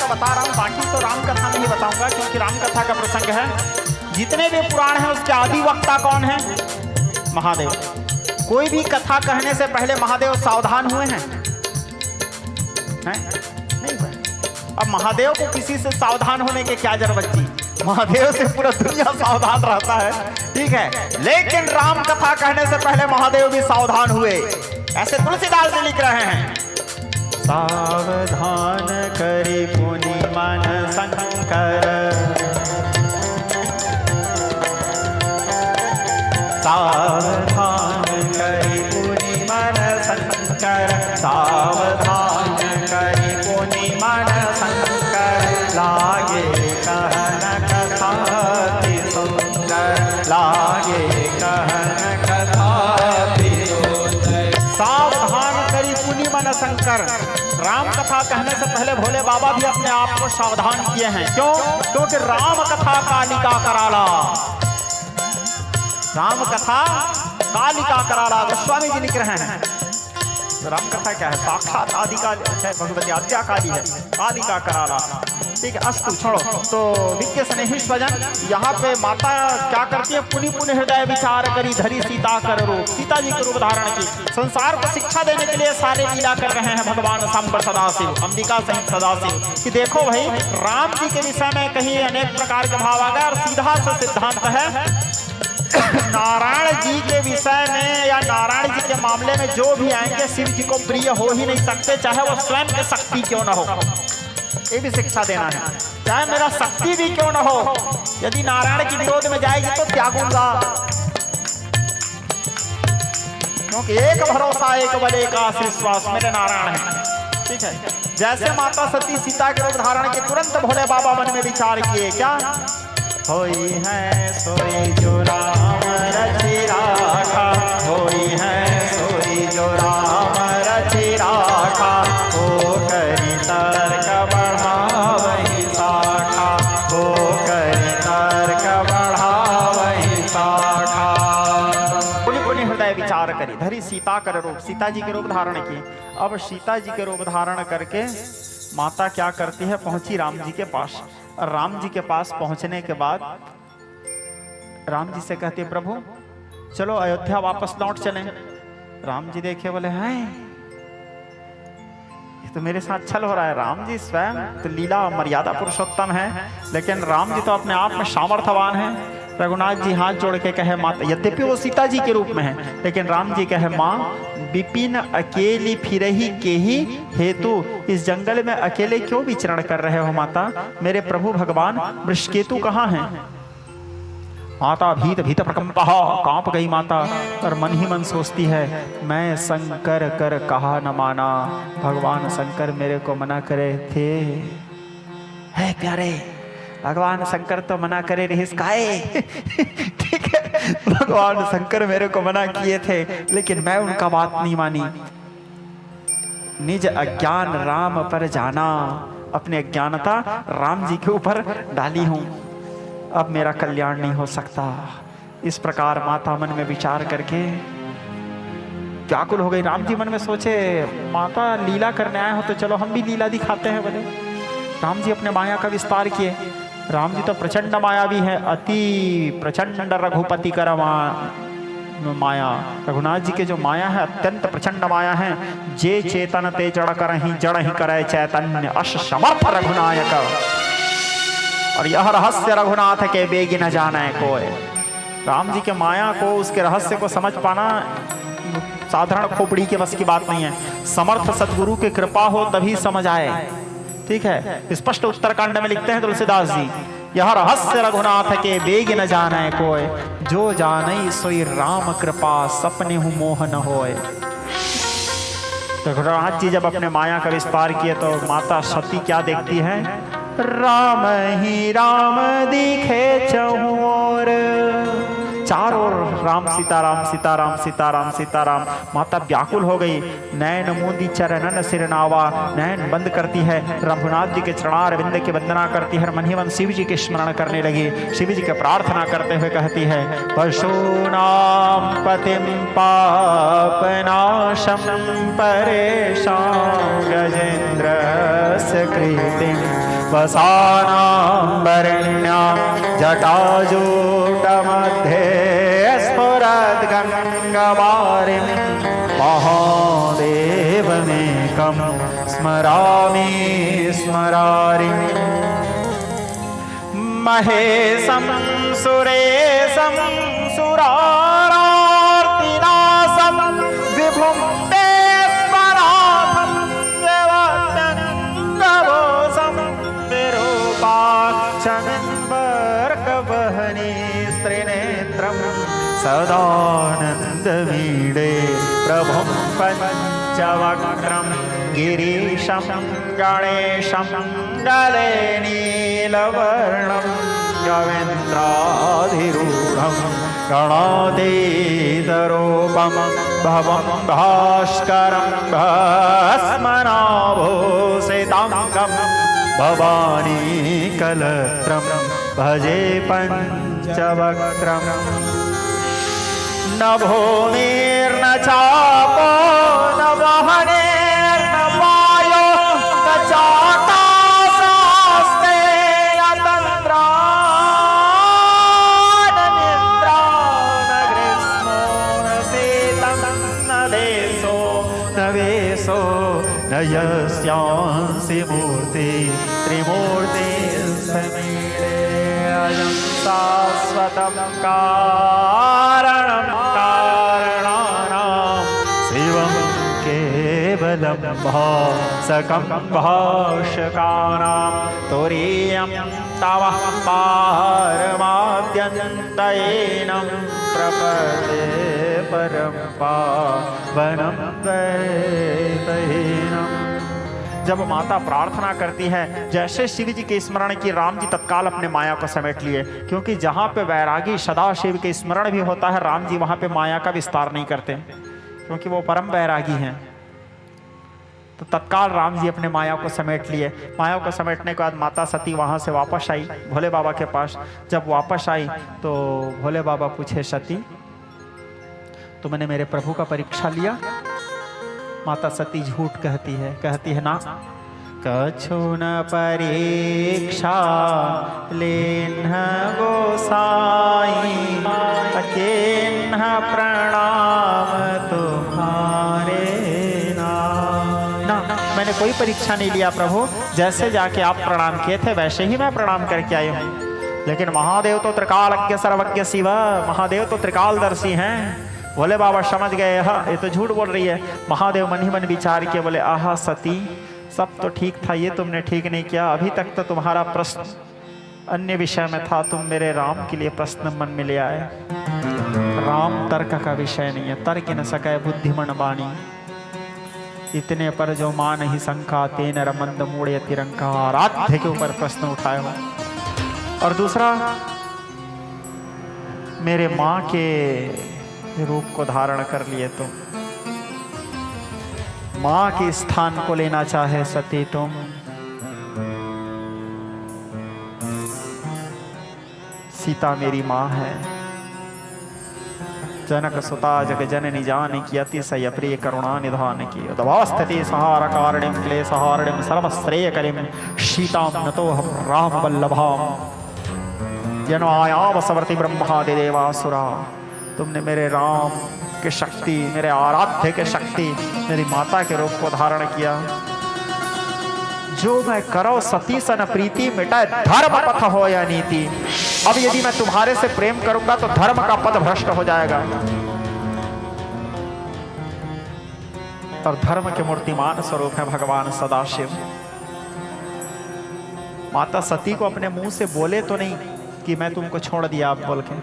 बता रहा हूं, बाकी तो राम कथा नहीं बताऊंगा क्योंकि राम कथा का प्रसंग है। जितने भी पुराण हैं उसके आदि वक्ता कौन है? महादेव। कोई भी कथा कहने से पहले महादेव सावधान हुए हैं? नहीं हुए। अब महादेव को किसी से सावधान होने के क्या जरूरत थी? महादेव से पूरा दुनिया सावधान रहता है, ठीक है। लेकिन राम कथा कहने से पहले महादेव भी सावधान हुए, ऐसे तुलसीदास जी लिख रहे हैं, सावधान करी पुनि मन शंकर, सावधान करी पुनि मन शंकर, सावधान करी पुनि मन शंकर, लागे कहन कथा अति सुंदर, लागे कहन कथा अति सुंदर। सावधान करी पुनि मन शंकर। राम कथा कहने से पहले भोले बाबा भी अपने आप को सावधान किए हैं। क्यों? क्योंकि राम कथा कालिका कराला, राम कथा कालिका कराला, गोस्वामी जी लिख रहे हैं। तो राम कथा क्या है? साक्षात आदि काली भगवती आद्या काली है, कालिका कराला, ठीक है। अस्तु छोड़ो। तो विज्ञ स्नेही स्वजन, यहाँ पे माता क्या करती है? पुनि पुनि हृदय विचार करी धरी सीता कर रूप, सीता जी के रूप धारण की। संसार को शिक्षा देने के लिए सारे लीला कर रहे हैं भगवान सांब सदाशिव, अंबिका सहित सदाशिव, कि देखो भाई राम जी के विषय में कहीं अनेक प्रकार के भाव आ गए, और सीधा सा सिद्धांत है नारायण जी के विषय में या नारायण जी के मामले में जो भी आएंगे शिव जी को प्रिय हो ही नहीं सकते, चाहे वो स्वयं के शक्ति क्यों न हो। ये भी शिक्षा देना है, चाहे मेरा शक्ति भी क्यों न हो, यदि नारायण की विरोध में जाएगी तो त्यागूंगा, क्योंकि एक भरोसा एक बल एक विश्वास मेरे नारायण है, ठीक है। जैसे माता सती सीता के रूप धारण के तुरंत भोले बाबा मन में विचार किए, क्या होई है सोई जो राम रचि राखा, होई है सोई जो राम रचि राखा, ओ करी तर्क बढ़ावही सीता कर रूप, सीता जी के रूप धारण किए। अब सीता जी के रूप धारण करके माता क्या करती है, पहुंची राम जी के पास। और राम जी के पास पहुंचने के बाद राम जी से कहती है, प्रभु चलो अयोध्या वापस लौट चलें। राम जी देखे, बोले हैं ये तो मेरे साथ छल हो रहा है। राम जी स्वयं तो लीला मर्यादा पुरुषोत्तम है, लेकिन राम जी तो अपने आप में सामर्थ्यवान है। रघुनाथ जी हाथ जोड़ के कहे, माता, यद्यपि वो सीता जी के रूप में है, लेकिन राम जी कहे, माँ विपिन अकेली फिरही के ही हेतु इस जंगल में अकेले क्यों विचरण कर रहे हो माता? मेरे प्रभु भगवान वृषकेतु कहाँ हैं? माता भीत भीत प्रकंपा, कांप गई माता और मन ही मन सोचती है, मैं शंकर कर कहा न माना। भगवान शंकर मेरे को मना करे थे। है प्यारे, भगवान शंकर तो मना करे रही काहे ठीक है, भगवान शंकर मेरे को मना किए थे, लेकिन मैं उनका बात नहीं मानी। निज अज्ञान राम पर जाना, अपने अज्ञानता राम जी के ऊपर डाली हूं, अब मेरा कल्याण नहीं हो सकता। इस प्रकार माता मन में विचार करके व्याकुल हो गई। राम जी मन में सोचे, माता लीला करने आए हो तो चलो हम भी लीला दिखाते हैं। बोले राम जी अपने माया का विस्तार किए। राम जी तो प्रचंड मायावी है, अति प्रचंड रघुपति कर माया। रघुनाथ जी के जो माया है अत्यंत प्रचंड माया है। जे चेतन ते जड़ करहि, जड़ ही करे चैतन्य, अश समर्थ रघुनायक। और यह रहस्य रघुनाथ के बेगी न जाने कोय। राम जी के माया को, उसके रहस्य को समझ पाना साधारण खोपड़ी के बस की बात नहीं है। समर्थ सदगुरु की कृपा हो तभी समझ आए। ठीक है, स्पष्ट उत्तरकांड में लिखते हैं तुलसीदास जी, यह रहस्य रघुनाथ के बेग न जाने कोय, जो जाने सोई राम कृपा सपने हूँ मोह न होए। रघुनाथ जी जब अपने माया का विस्तार किए तो माता सती क्या देखती है, राम ही राम दिखे चहुओर, चारों ओर राम सीताराम सीताराम सीताराम सीताराम। माता व्याकुल हो गई, नैन मूंदी चरणन सिर नावा, नैन बंद करती है, रघुनाथ जी के चरणार बिंद की वंदना करती है। मन ही मन शिव जी के स्मरण करने लगी। शिव जी के प्रार्थना करते हुए कहती है, पशूनाम पतिम पापनाशम परेशान गजेंद्र कृतिम वसानां वरण्यां जटाजूट मध्ये स्फुरद् गंगावारिं महादेवमेकं स्मरामि स्मरारिं। महेशं सुरेशं सुरारार्तिनाशं विभुं ते स्मरामं देवतङ्गवोसं विरूपाक्षमिन्वर्कवहनी स्त्रीनेत्रं सदानन्दवीडे प्रभुं पञ्चवक्त्रं गिरीशं गणेशं गले नीलवर्णं रवीन्द्राधिरूढं गणातीतरूपं भवं भास्करं भस्मनाभूषिताङ्गं भवानी कलत्रं भजे पञ्चवक्त्रम्। न भूमिर्न चापो न वहनेर्न वायो न चाकाशास्ते न तन्द्रा न निद्रा न ग्रीष्मो न शीतं न देशो न वेशो न यस्यांसि मूर्ति त्रिमूर्ति समीरे अयं शाश्वतं कारणं कारणानां शिवं केवलं भासकं भाषकानां तुरीयं तव पारमाद्यन्तयेनं प्रपदे परं पावनं द्वैतहीनम्। जब माता प्रार्थना करती है, जैसे शिव जी के स्मरण की राम जी तत्काल अपने माया को समेट लिए, क्योंकि जहाँ पे वैरागी सदा शिव के स्मरण भी होता है, राम जी वहाँ पे माया का विस्तार नहीं करते, क्योंकि वो परम वैरागी हैं। तो तत्काल राम जी अपने माया को समेट लिए। माया को समेटने के बाद माता सती वहाँ से वापस आई भोले बाबा के पास। जब वापस आई तो भोले बाबा पूछे, सती तुमने मेरे प्रभु का परीक्षा लिया? माता सती झूठ कहती है ना, कछु न परीक्षा लेन्ह गोसाई, अकेन्ह प्रणाम तुम्हारे ना। मैंने कोई परीक्षा नहीं लिया प्रभु, जैसे जाके आप प्रणाम किए थे वैसे ही मैं प्रणाम करके आई हूँ। लेकिन महादेव तो त्रिकालज्ञ सर्वज्ञ शिव, महादेव तो त्रिकालदर्शी हैं। बोले बाबा समझ गए, हाँ ये तो झूठ बोल रही है। महादेव मन ही मन विचार किए, बोले आहा सती, सब तो ठीक था, ये तुमने ठीक नहीं किया। अभी तक तो तुम्हारा प्रश्न अन्य विषय में था, तुम मेरे राम के लिए प्रश्न मन में ले आए। राम तर्क का विषय नहीं है, तर्क न सके बुद्धिमन वाणी। इतने पर जो मान ही शंका, तेन रमंद मूढ़ तिरंका, आराध्य के ऊपर प्रश्न उठाए हो। और दूसरा, मेरे माँ के रूप को धारण कर लिए तुम, माँ के स्थान को लेना चाहे सती तुम। सीता मेरी माँ है, जनक सुता जग जननी जानकी, अतिशय प्रिय करुणा निधान की। उद्भवस्थिति सहार कारणिम क्लेशहारिणीम सर्वश्रेय करिम, सीताम नतो हम राम वल्लभाम, जनो आयाम सवर्ति ब्रह्मादि देवासुरा। तुमने मेरे राम के शक्ति, मेरे आराध्य के शक्ति, मेरी माता के रूप को धारण किया। जो मैं करो सती सन प्रीति, मिटाए धर्म पथ हो या नीति। अब यदि मैं तुम्हारे से प्रेम करूंगा तो धर्म का पथ भ्रष्ट हो जाएगा। और धर्म के मूर्तिमान स्वरूप है भगवान सदाशिव। माता सती को अपने मुंह से बोले तो नहीं कि मैं तुमको छोड़ दिया आप बोल के,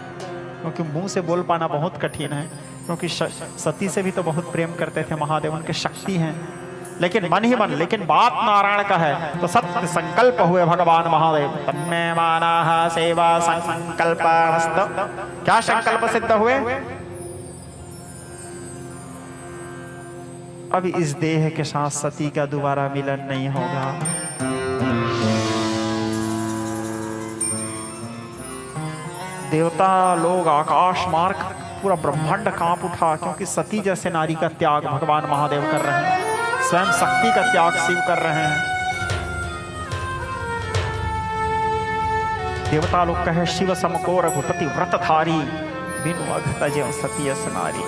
क्योंकि मुंह से बोल पाना बहुत कठिन है, क्योंकि सती से भी तो बहुत प्रेम करते थे महादेव, उनके शक्ति हैं। लेकिन मन ही मन, लेकिन बात नारायण का है तो सत्य संकल्प हुए भगवान महादेव। तन्मे माना सेवा संकल्प, क्या संकल्प सिद्ध हुए? अब इस देह के साथ सती का दोबारा मिलन नहीं होगा। देवता लोग, आकाश मार्ग, पूरा ब्रह्मांड कांप उठा, क्योंकि सती जैसे नारी का त्याग भगवान महादेव कर रहे हैं, स्वयं शक्ति का त्याग शिव कर रहे हैं। देवता लोग कहे शिव समको रघुपति व्रतधारी, बिनु अघ तजे सती अस नारी।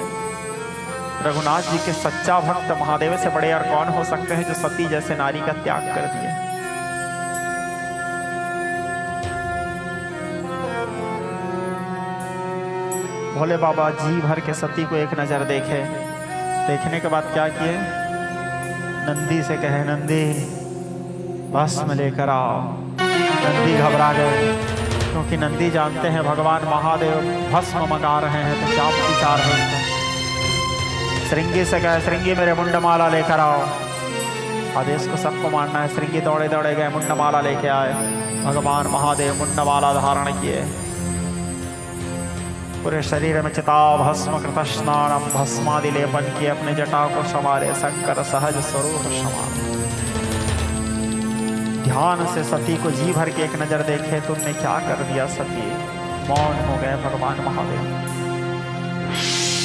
रघुनाथ जी के सच्चा भक्त महादेव से बड़े और कौन हो सकते हैं, जो सती जैसे नारी का त्याग कर दिए। भोले बाबा जी भर के सती को एक नजर देखे, देखने के बाद क्या किए? नंदी से कहे, नंदी भस्म लेकर आओ। नंदी घबरा गए, क्योंकि नंदी जानते हैं भगवान महादेव भस्म मंगा रहे हैं, तो क्या विचार है? श्रृंगी से कहे, श्रृंगी मेरे मुंडमाला लेकर आओ। आदेश को सबको मानना है। श्रृंगी दौड़े दौड़े गए, मुंडमाला लेके आए। भगवान महादेव मुंडमाला धारण किए, पूरे शरीर में चिता भस्म कृत स्नानम, भस्मादि लेपन किए, अपने जटाओं को संवारे, शंकर सहज स्वरूप समान। ध्यान से सती को जी भर के एक नजर देखे, तुमने क्या कर दिया सती? मौन हो गए भगवान महादेव,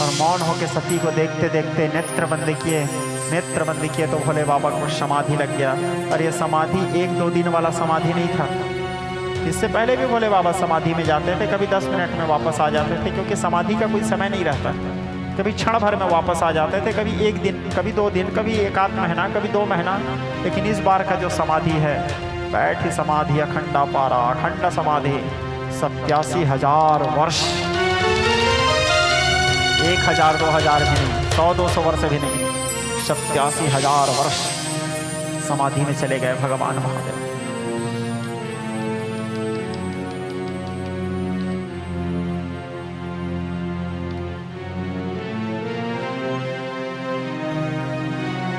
और मौन होकर सती को देखते देखते नेत्र बंद किए। नेत्र बंद किए तो भोले बाबा को समाधि लग गया। और ये समाधि 1-2 दिन वाला समाधि नहीं था, इससे पहले भी भोले बाबा समाधि में जाते थे, कभी 10 मिनट में वापस आ जाते थे, क्योंकि समाधि का कोई समय नहीं रहता। कभी क्षण भर में वापस आ जाते थे, कभी 1 दिन, कभी 2 दिन, कभी 1-8 महीना, कभी 2 महीना। लेकिन इस बार का जो समाधि है, बैठी समाधि अखंडा पारा, अखंड समाधि 87,000 वर्ष, 1000 2000 भी नहीं, 100-200 वर्ष भी नहीं, 87,000 वर्ष समाधि में चले गए भगवान महादेव।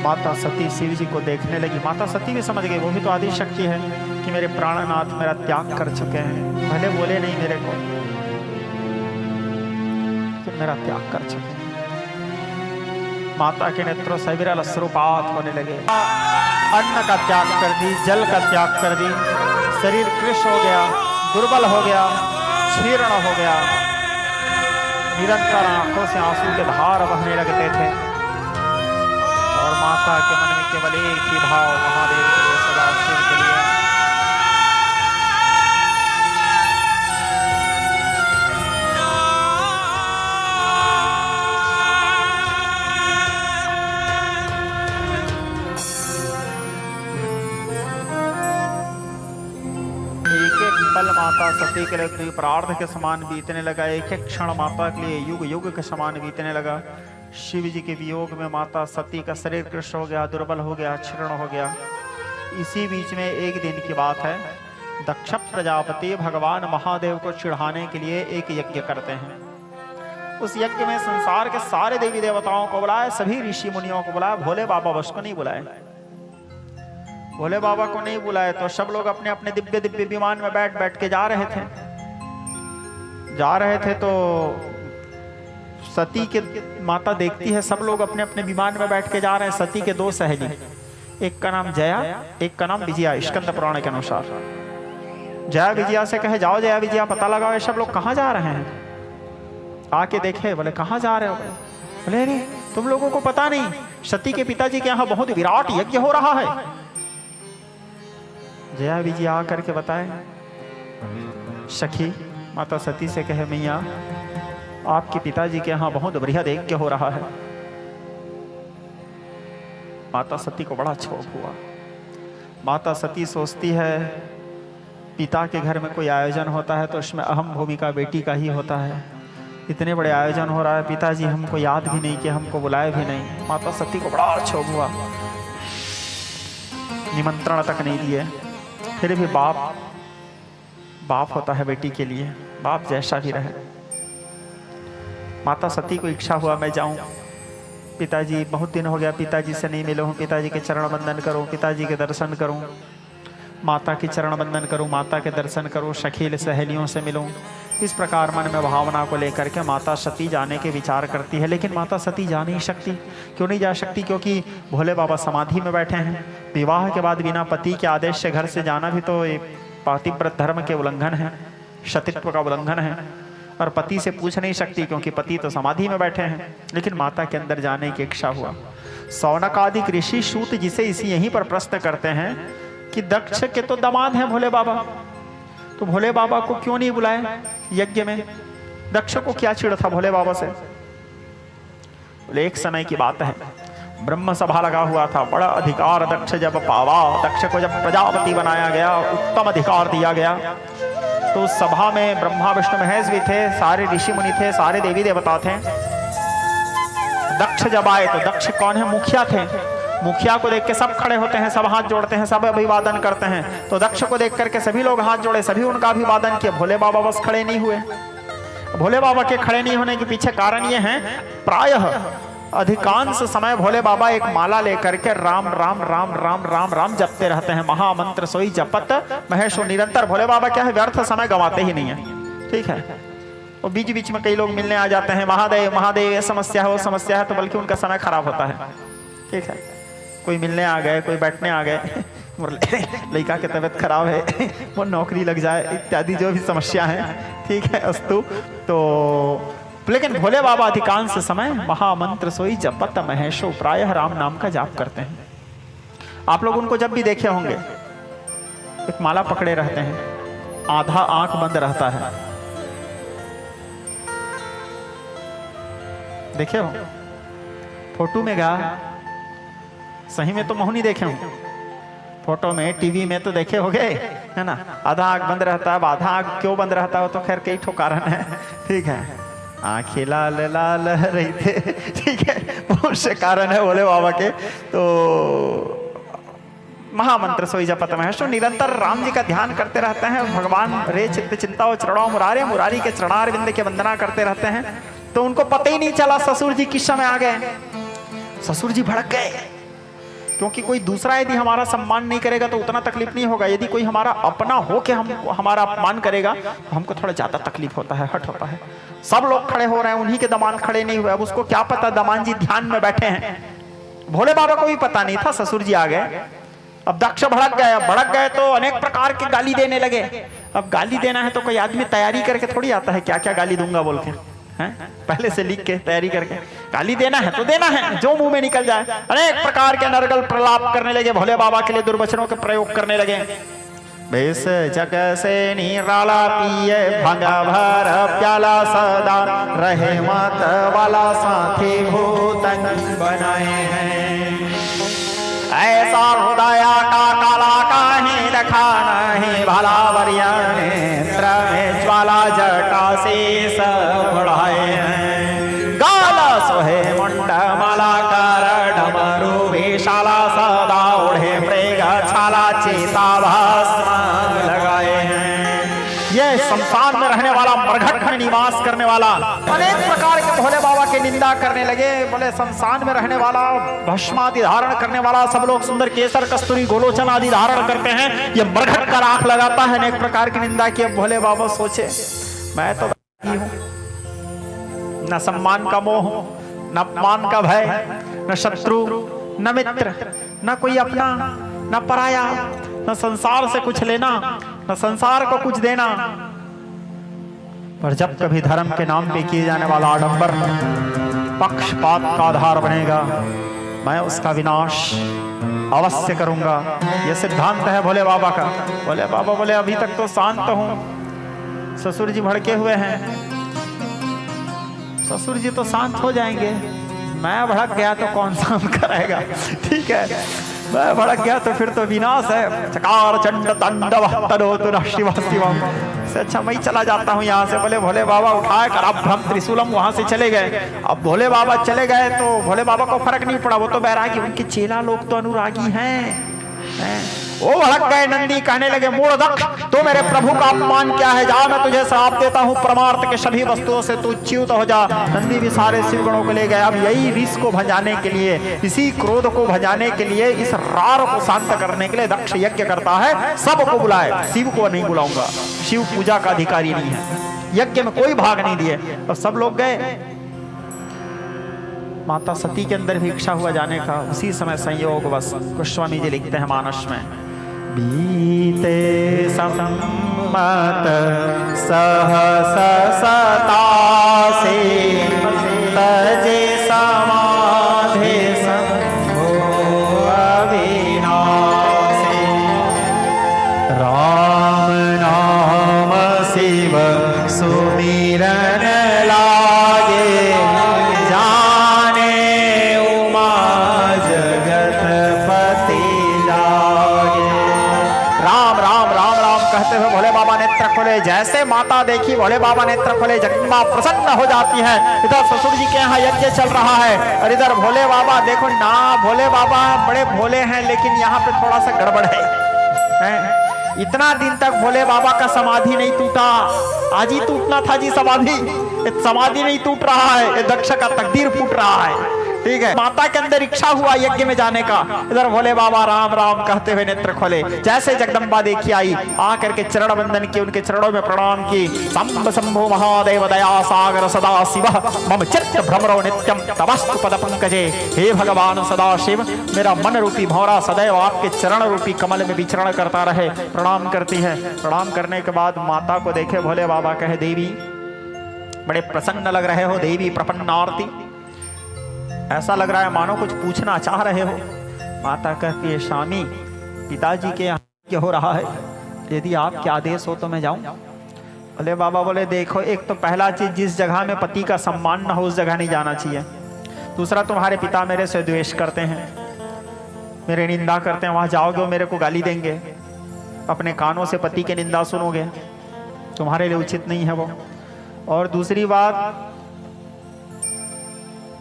माता सती शिव जी को देखने लगी। माता सती भी समझ गई, वो भी तो आदि शक्ति है, कि मेरे प्राणनाथ मेरा त्याग कर चुके हैं। भले बोले नहीं मेरे को, कि मेरा त्याग कर चुके हैं। माता के नेत्रों से विरल अश्रुपात होने लगे। अन्न का त्याग कर दी, जल का त्याग कर दी, शरीर कृश हो गया, दुर्बल हो गया, क्षीर्ण हो गया। निरंतर आंखों से आंसू के धार बहने लगते थे और माता के मन में केवल एक ही भाव, महादेव के लिए, सदा शिव के लिए। पल माता सती के लिए प्रार्थ के समान बीतने लगा, एक एक क्षण माता के लिए युग युग के समान बीतने लगा। शिव जी के वियोग में माता सती का शरीर कृष्ण हो गया, दुर्बल हो गया, क्षीण हो गया। इसी बीच में एक दिन की बात है, दक्ष प्रजापति भगवान महादेव को चिढ़ाने के लिए एक यज्ञ करते हैं। उस यज्ञ में संसार के सारे देवी देवताओं को बुलाए, सभी ऋषि मुनियों को बुलाए, भोले बाबा बस को नहीं बुलाए। भोले बाबा को नहीं बुलाए तो सब लोग अपने अपने दिव्य दिव्य विमान में बैठ बैठ के जा रहे थे तो सती के माता देखती है सब लोग अपने अपने विमान में बैठ के जा रहे हैं। सती के दो सहेली, एक का नाम जया, एक का नाम विजया, स्कंद पुराण के अनुसार। जया विजया से कहे, जाओ जया विजया पता लगाओ ये सब लोग कहाँ जा रहे हैं। आके देखे, बोले कहाँ जा रहे हो? बोले अरे तुम लोगों को पता नहीं, सती के पिताजी के यहाँ बहुत विराट यज्ञ हो रहा है। जया विजया आकर के बताए, सखी माता सती से कहे, मैया आपके पिताजी के यहाँ बहुत बृहद यज्ञ हो रहा है। माता सती को बड़ा क्षोभ हुआ। माता सती सोचती है पिता के घर में कोई आयोजन होता है तो उसमें अहम भूमिका बेटी का ही होता है। इतने बड़े आयोजन हो रहा है, पिताजी हमको याद भी नहीं किया, हमको बुलाए भी नहीं। माता सती को बड़ा क्षोभ हुआ, निमंत्रण तक नहीं दिए। फिर भी बाप होता है बेटी के लिए, बाप जैसा भी रहे। माता सती को इच्छा हुआ मैं जाऊं, पिताजी बहुत दिन हो गया पिताजी से नहीं मिला हूं, पिताजी के चरण बंदन करूं, पिताजी के दर्शन करूं, माता के चरण बंदन करूं, माता के दर्शन करूं, सखील सहेलियों से मिलूं। इस प्रकार मन में भावना को लेकर के माता सती जाने के विचार करती है। लेकिन माता सती जा नहीं सकती। क्यों नहीं जा सकती? क्योंकि भोले बाबा समाधि में बैठे हैं। विवाह के बाद बिना पति के आदेश से घर से जाना भी तो पातिव्रत धर्म के उल्लंघन है, सतीत्व का उल्लंघन है। और पति से पूछ नहीं सकती क्योंकि पति तो समाधि में बैठे हैं। लेकिन माता के अंदर जाने की इच्छा हुआ। सौनक आदि ऋषि सूत जिसे इसी यहीं पर प्रश्न करते हैं कि दक्ष के तो दामाद हैं भोले बाबा, तो भोले बाबा को क्यों नहीं बुलाए यज्ञ में? दक्ष को क्या चिढ़ था भोले बाबा से? बोले एक समय की बात है, ब्रह्म सभा लगा हुआ था, बड़ा अधिकार दक्ष जब पावा, दक्ष को जब प्रजापति बनाया गया, उत्तम अधिकार दिया गया, तो उस सभा में ब्रह्मा विष्णु महेश भी थे, सारे ऋषि मुनि थे, सारे देवी देवता थे। दक्ष जब आए तो दक्ष कौन है? मुखिया थे। मुखिया को देख के सब खड़े होते हैं, सब हाथ जोड़ते हैं, सब अभिवादन करते हैं। तो दक्ष को देख करके सभी लोग हाथ जोड़े, सभी उनका अभिवादन किया। भोले बाबा बस खड़े नहीं हुए। भोले बाबा के खड़े नहीं होने के पीछे कारण ये है, प्रायः अधिकांश समय भोले बाबा एक माला लेकर के राम राम राम राम राम राम जपते रहते हैं। महामंत्र सोई जपत महेशो निरंतर। भोले बाबा क्या है, व्यर्थ समय गंवाते ही नहीं है। ठीक है, और बीच बीच में कई लोग मिलने आ जाते हैं, महादेव महादेव ये समस्या है वो समस्या है, तो बल्कि उनका समय खराब होता है। ठीक है, कोई मिलने आ गए, कोई बैठने आ गए, लड़का की तबीयत खराब है, वो नौकरी लग जाए इत्यादि जो भी समस्या है। ठीक है, अस्तु। तो लेकिन भोले बाबा अधिकांश समय महामंत्र सोई जपत महेशो, प्रायः राम नाम का जाप करते हैं। आप लोग उनको जब भी देखे होंगे, एक माला पकड़े रहते हैं, आधा आंख बंद रहता है। देखे हो फोटो में? गा सही में तो महू नहीं देखे हूं, फोटो में टीवी में तो देखे होंगे, है ना? आधा आंख बंद रहता है। आधा आंख क्यों बंद रहता है? तो खैर कई ठो कारण है। ठीक है, आंखें लाल लाल रही थे। ठीक है, बहुत से कारण है भोले बाबा के। तो महामंत्र सोई जपत महेशो, निरंतर राम जी का ध्यान करते रहते हैं। भगवान रे चित्त चिंता और चरणों मुरारे, मुरारी के चरणारविंद के वंदना करते रहते हैं। तो उनको पता ही नहीं चला ससुर जी किस समय आ गए। ससुर जी भड़क गए, क्योंकि कोई दूसरा यदि हमारा सम्मान नहीं करेगा तो उतना तकलीफ नहीं होगा। यदि कोई हमारा अपना हो के हमारा अपमान करेगा तो हमको थोड़ा ज्यादा तकलीफ होता है, हट होता है। सब लोग खड़े हो रहे हैं, उन्हीं के दामाद खड़े नहीं हुए। अब उसको क्या पता, दामाद जी ध्यान में बैठे हैं। भोले बाबा को भी पता नहीं था, ससुर जी आ गए। अब दक्ष भड़क गए। अब भड़क गए तो अनेक प्रकार की गाली देने लगे। अब गाली देना है तो कोई आदमी तैयारी करके थोड़ी आता है क्या क्या गाली दूंगा बोल के, हैं? पहले से लिख के तैयारी करके, गाली देना है तो देना है, जो मुंह में निकल जाए। अनेक प्रकार के नरगल प्रलाप करने लगे, भोले बाबा के लिए दुर्वचनों के प्रयोग करने लगे। बेस जग से निराला पिए भंगा भर प्याला, सदा रहे मत वाला साथी भूतन बनाए हैं। ऐसा हृदया का काला काहे रखा नहीं, भला वरिया नेत्र में ज्वाला जटा शेष बढ़ाए हैं। गाला सोहे मुंड माला कर डमरू विशाला, सदा ओढ़े मृग छाला चेता भस्म लगाए हैं। ये संसार में रहने वाला, मरघट में निवास करने वाला, अनेक प्रकार के भोले बाबा की निंदा करने लगे। बोले संसार में रहने वाला, भस्मादि धारण करने वाला, सब लोग सुंदर केसर कस्तूरी गोलोचन आदि धारण करते हैं, ये मरघट का राख लगाता है। अनेक प्रकार की निंदा की। भोले बाबा सोचे मैं तो हूं, न सम्मान का मोह, न अपमान का भय, न शत्रु, न मित्र, न कोई अपना, न पराया, न संसार से कुछ लेना, न संसार को कुछ देना। पर जब कभी धर्म के नाम पे किए जाने वाला आडंबर पक्षपात का आधार बनेगा, मैं उसका विनाश अवश्य करूंगा। यह सिद्धांत है भोले बाबा का। भोले बाबा बोले अभी तक तो शांत हूं, ससुर जी भड़के हुए हैं, ससुर जी तो शांत हो जाएंगे, मैं भड़क गया तो कौन शांत करेगा। ठीक है, मैं भड़क गया तो फिर तो विनाश है। चकार चंड तांडव तनोतु नः शिव शिवम, से अच्छा मैं चला जाता हूँ यहाँ से। बोले भोले बाबा उठाए कर अभ्रम त्रिशूलम वहां से चले गए। अब भोले बाबा चले गए तो भोले बाबा को फर्क नहीं पड़ा, वो तो बैरागी, उनके चेला लोग तो अनुरागी हैं। वो भड़क गए। नंदी कहने लगे मूढ़दक्ष, तो मेरे प्रभु का अपमान क्या है, जा मैं तुझे श्राप देता हूँ, परमार्थ के सभी वस्तुओं से तू च्युत हो जा। नंदी भी सारे शिवगणों को ले गए। अब यही रिस को भजाने के लिए, इसी क्रोध को भजाने के लिए, इस रार को शांत करने के लिए दक्ष यज्ञ करता है। सबको बुलाए, शिव को नहीं बुलाऊंगा, शिव पूजा का अधिकारी नहीं है। यज्ञ में कोई भाग नहीं दिए और सब लोग गए। माता सती के अंदर भी इच्छा हुआ जाने का। उसी समय संयोग बस गोस्वामी जी लिखते हैं मानस में, बीते सम्मत सहस सतासी, तजे समाधि शंभो अविनाशी। राम नाम शिव सुमिरन लागे, जाने उमा जगतपति जागे। राम राम राम राम कहते हुए भोले बाबा नेत्र खोले। जैसे माता देखी भोले बाबा नेत्र खोले, जगदम्बा प्रसन्न हो जाती है। इधर ससुर जी के यहाँ यज्ञ चल रहा है और इधर भोले बाबा, देखो ना भोले बाबा बड़े भोले हैं, लेकिन यहाँ पे थोड़ा सा गड़बड़ है। इतना दिन तक भोले बाबा का समाधि नहीं टूटा, आज ही टूटना था जी समाधि। समाधि नहीं टूट रहा है, ये दक्ष का तकदीर फूट रहा है। ठीक है, माता के अंदर इच्छा हुआ यज्ञ में जाने का। इधर भोले बाबा राम राम कहते हुए नेत्र खोले। जैसे जगदम्बा देखी आई, आकर के चरण वंदन की, उनके चरणों में प्रणाम की। शंभ शंभो महादेव दया सागर सदा शिव, मम चित्त भ्रमरो नित्यम तवस्तु पद पंकजे। हे भगवान सदा शिव, मेरा मन रूपी भौरा सदैव आपके चरण रूपी कमल में विचरण करता रहे। प्रणाम करती है। प्रणाम करने के बाद माता को देखे भोले बाबा, कहे देवी बड़े प्रसन्न लग रहे हो, देवी प्रपन्नार्ति, ऐसा लग रहा है मानो कुछ पूछना चाह रहे हो। माता कहती है स्वामी पिताजी के यहाँ हो रहा है, यदि आपके आदेश हो तो मैं जाऊं। भोले बाबा बोले देखो, एक तो पहला चीज, जिस जगह में पति का सम्मान न हो उस जगह नहीं जाना चाहिए। दूसरा, तुम्हारे पिता मेरे से द्वेष करते हैं, मेरे निंदा करते हैं, वहां जाओगे वो मेरे को गाली देंगे, अपने कानों से पति की निंदा सुनोगे, तुम्हारे लिए उचित नहीं है वो। और दूसरी बात,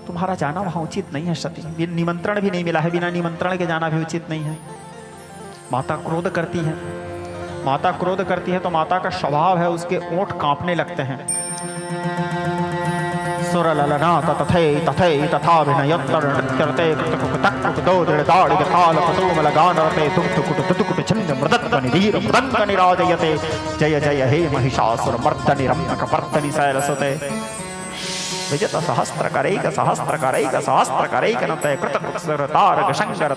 तुम्हारा जाना वहां उचित नहीं है सती, निमंत्रण भी नहीं मिला है, बिना निमंत्रण के जाना भी उचित नहीं है। माता क्रोध करती है। माता क्रोध करती है तो माता का स्वभाव है, उसके ओंठ कांपने लगते हैं। सुरललना तथे तथे तथा विनयत्तर नृत्यरते कृतकुतकुतदोदृदाड़ि ताल पतोमलगानरते तुक्तुकुटुतुकुट छन्द मृदत्तनिधीर मृदङ्गनिराजयते। जय जय हे महिषासुरमर्दनि रम्यकपर्दनि शैलसुते। विजित सहस्त्र करैक सहस्त्र करैक सहस्त्र करैक नते कृत तारक शंकर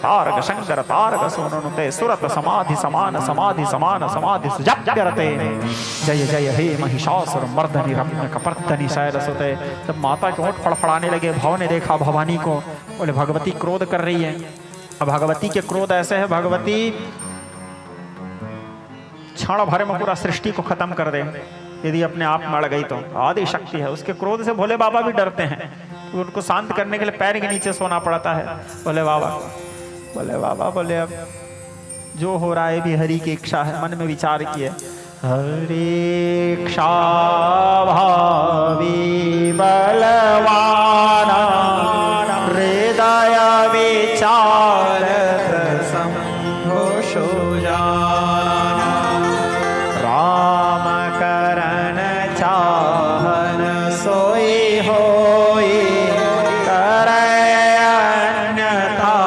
तारक सोनुते सुरत समाधि समान समाधि समान समाधि सुजाप्यरते। जय जय हे महिषासुर मर्दनि रम्य कपर्दनि शैलसुते। जब माता के होंठ फड़फड़ाने लगे, भव ने देखा भवानी को, बोले भगवती क्रोध कर रही है। अब भगवती के क्रोध ऐसे है, भगवती क्षण भर में पूरा सृष्टि को खत्म कर दे यदि अपने आप मर गई तो। आदि शक्ति है, उसके क्रोध से भोले बाबा भी डरते हैं, तो उनको शांत करने के लिए पैर के नीचे सोना पड़ता है भोले बाबा। बोले अब जो हो रहा है भी हरि की इच्छा है। मन में विचार किए, हरि इच्छा भावी बलवाना हृदय विचार संघोषो जाना। राम करण चाहन सोई होई करे अन्यथा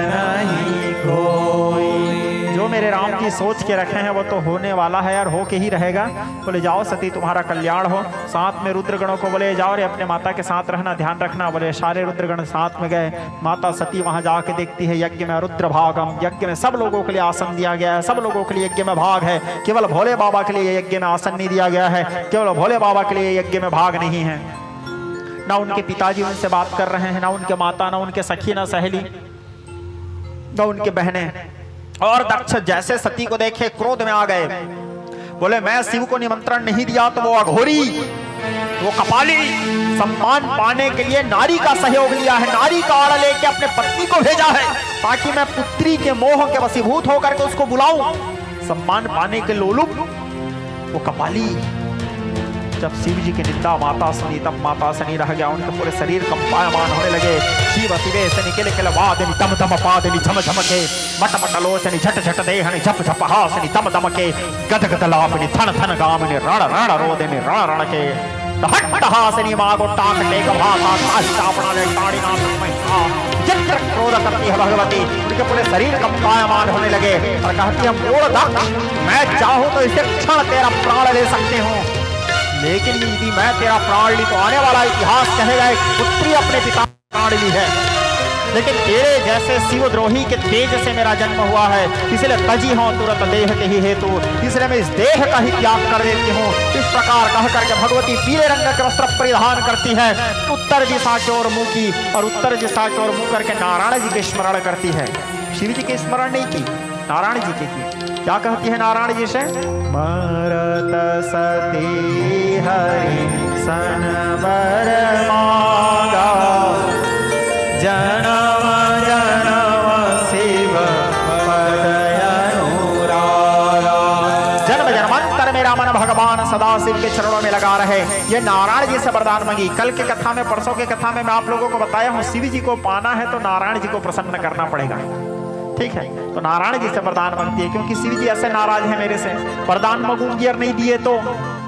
नहीं कोई। जो मेरे राम की सोच के रखे हैं वो तो होने वाला है यार, हो के ही रहेगा। बोले जाओ सती तुम्हारा कल्याण हो। साथ में रुद्रगणों को बोले जाओ रे अपने माता के साथ रहना, ध्यान रखना। बोले सारे रुद्रगण साथ में गए। माता सती वहां जाके देखती है यज्ञ में रुद्र भागम, यज्ञ में सब लोगों के लिए आसन दिया गया है, सब लोगों के लिए यज्ञ में भाग है। केवल भोले बाबा के लिए यज्ञ में आसन नहीं दिया गया है, केवल भोले बाबा के लिए यज्ञ में भाग नहीं है। ना उनके पिताजी उनसे बात कर रहे हैं, ना उनके माता, ना उनके सखी, ना सहेली, ना उनके बहनें। और दक्ष जैसे सती को देखे क्रोध में आ गए। बोले मैं शिव को निमंत्रण नहीं दिया तो वो अघोरी, वो कपाली सम्मान पाने के लिए नारी का सहयोग लिया है, नारी का आड़ा लेके अपने पत्नी को भेजा है ताकि मैं पुत्री के मोह के वशीभूत होकर के उसको बुलाऊं सम्मान पाने के लोलुप। वो कपाली जब शिव जी की निंदा माता सुनी, तब माता सुनी रह गया, उनके पूरे शरीर कंपायमान होने लगे। शिव शिवे से निकले के वादनी तम तम पादनी झम झम के मट मट लोचनी झट झट देहनी झप झप हासनी तम दम के गद गद लापनी थन थन गामनी रण रण रोदनी रण रण के हट हासनी मागो टाक टेक भाषा तापना ले ताड़ी नाम महिमा। चित्र क्रोध करती है भगवती, उनके पूरे शरीर कंपायमान होने लगे और कहती है मोड़ दक्ष, मैं चाहूं तो इसे क्षण तेरा प्राण ले सकती हूँ, लेकिन यदि मैं तेरा प्राण ली तो आने वाला इतिहास कहेगा एक पुत्री अपने पिता प्राण ली है। लेकिन तेरे जैसे शिवद्रोही के तेज से मेरा जन्म हुआ है, इसलिए तजी हूं तुरंत देह के ही हेतु, इसलिए मैं इस देह का ही त्याग कर देती हूँ। इस प्रकार कह करके भगवती पीले रंग के वस्त्र परिधान करती है, उत्तर दिशा की ओर मुंह की और उत्तर दिशा की ओर मुंह करके नारायण जी के स्मरण करती है। शिव जी के स्मरण नहीं की, नारायण जी के की। क्या कहती है नारायण जी से? मरत सती हरि सन बर मांगा, जनम जनम शिव पद अनुरागा। जन्म जन्मांतर मेरा मन भगवान सदा शिव के चरणों में लगा रहे। ये नारायण जी से वरदान मांगी। कल के कथा में, परसों के कथा में मैं आप लोगों को बताया हूँ, शिव जी को पाना है तो नारायण जी को प्रसन्न करना पड़ेगा। ठीक है, तो नारायण जी से वरदान मांगती है, क्योंकि शिव जी ऐसे नाराज है मेरे से। वरदान मांगूंगी और नहीं दिए तो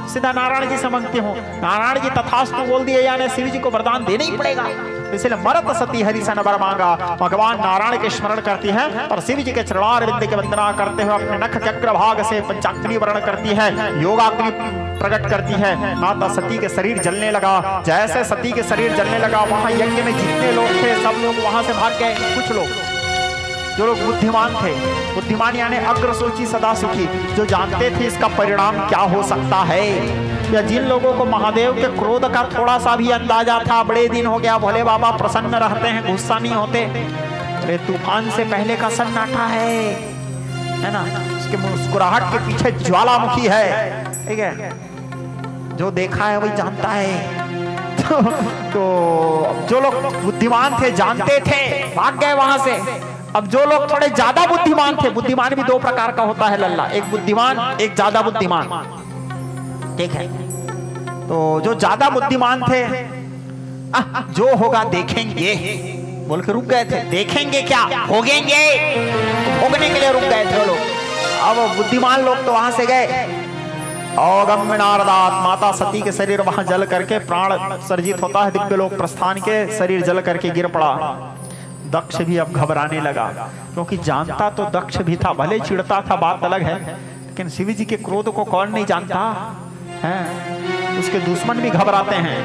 सीधा नारायण जी से मांगती हूँ। नारायण जी तथास्तु बोल दिए, यानी शिव जी को वरदान देना ही पड़ेगा। इसलिए मरत सती हरि सन बर मांगा, भगवान नारायण के स्मरण करती है और शिव जी के चरणारविंद के वंदना करते हुए अपने नख के अग्रभाग से पंचाग्नि वर्ण करती है, योगाग्नि प्रकट करती है। माता सती के शरीर जलने लगा। जैसे सती के शरीर जलने लगा, वहां यज्ञ में जितने लोग थे सब लोग वहां से भाग गए। कुछ लोग जो लोग बुद्धिमान थे, बुद्धिमान यानी अग्र सोची सदा सुखी, जो जानते थे इसका परिणाम क्या हो सकता है, या जिन लोगों को महादेव के क्रोध का थोड़ा सा भी अंदाजा था, बड़े दिन हो गया भोले बाबा प्रसन्न रहते हैं, गुस्सा नहीं होते। अरे तूफान से पहले का सन्नाटा है ना, उसके मुस्कुराहट के पीछे ज्वालामुखी है। ठीक है, जो देखा है वही जानता है। तो जो लोग बुद्धिमान थे, जानते थे, भाग गए वहां से। अब जो लोग थोड़े ज्यादा बुद्धिमान थे, बुद्धिमान भी दो प्रकार का होता है लल्ला, एक बुद्धिमान एक ज्यादा बुद्धिमान। ठीक है, तो जो ज्यादा बुद्धिमान थे, जो होगा देखेंगे बोल के रुक गए थे। देखेंगे क्या, भोगेंगे, भोगने के लिए रुक गए थे लोग। अब बुद्धिमान लोग तो वहां से गए। अगम्य नारदात, माता सती के शरीर वहां जल करके प्राण सर्जित होता है, दिव्य लोक प्रस्थान के शरीर जल करके गिर पड़ा। दक्ष भी अब घबराने लगा, क्योंकि जानता तो दक्ष भी था, भले चिढ़ता था बात अलग है, लेकिन शिव जी के क्रोध को कौन नहीं जानता है। उसके दुश्मन भी घबराते हैं।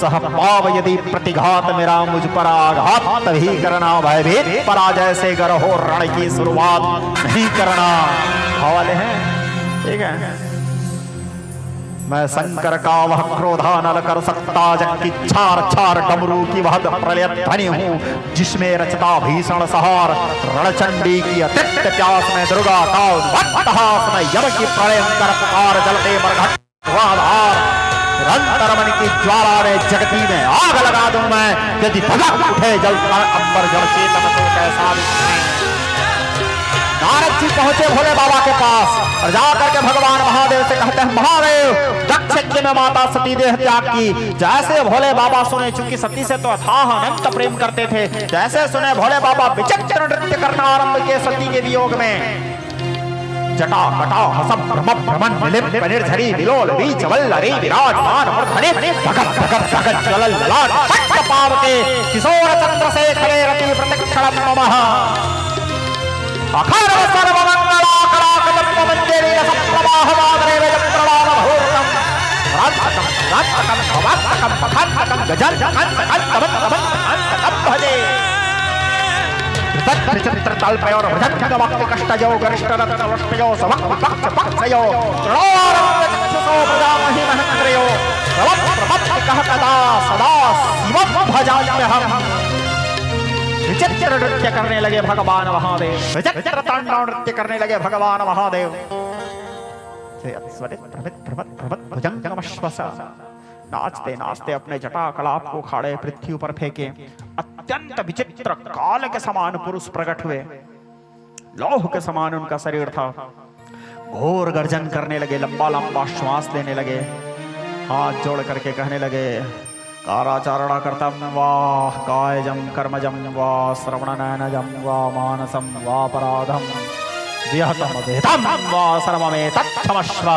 सह पाव यदि प्रतिघात मेरा मुझ पर आघात तभी करना भयभीत पराजय से गर हो रण की शुरुआत नहीं करना। हवाले हैं, ठीक है। मैं शंकर का वह क्रोधा नल कर सकता जबकि छार छार डमरू की वह प्रलय ध्वनि हूँ जिसमें रचता भीषण सहार रणचंडी की अतिक्त प्यास में दुर्गा का उद्भटहास में यम की प्रलयंकर पुकार जलते मरघट आधार निरंतर मन की ज्वाला में जगती में आग लगा दूं मैं यदि भगत उठे जल अंबर जल चेतन तो कैसा नारद जी पहुंचे भोले बाबा के पास और जाकर के भगवान महादेव से कहते हैं महादेव दक्ष यज्ञ में माता सती देह त्याग की। जैसे भोले बाबा सुने, चूंकि सती से तो अथाह अनंत प्रेम करते थे, जैसे सुने भोले बाबा विचित्र नृत्य करना आरंभ किए सती के वियोग में। जटा कटा हसम भ्रम भ्रमण निलिम निर्झरी विलोल बीच वल्लरी विराजमान मूर्धनि भगत भगत भगत ज्वलल ललाट पट्ट पावते किशोर चंद्र से खड़े रति प्रतिक्षणम नमः अखर सर्व मंगला कला कदम मंदिरे सप्रवाह वादरे वेद प्रवाह भूतम रातकम रातकम भवातकम पखातकम गजल कंत कंत भजे त्रिचित्र तल्पयो भजन वक्ति कष्टयो गरिष्ठ रत्नवष्टयो सवक्ति पक्ष पक्षयो रणोरंगचक्षुषो प्रजामहि महन्द्रयो प्रवक्ति कह कदा सदा शिवं भजाम्यहम्। विचित्र नृत्य करने लगे भगवान महादेव, विचित्र तांडव नृत्य करने लगे भगवान महादेव। भुजंगमश्वसा नाचते नाचते अपने जटा कलाप को खाड़े पृथ्वी पर फेंके। अत्यंत विचित्र काल के समान पुरुष प्रकट हुए, लौह के समान उनका शरीर था। घोर गर्जन करने लगे, लंबा लंबा श्वास लेने लगे, हाथ जोड़ करके कहने लगे काराचारणा कर्तम वाह कायजम कर्मजम वा श्रवण नयनजम वा मानसम वा पराधम विहतम विहितम वा सर्वमे तत्क्षमस्व।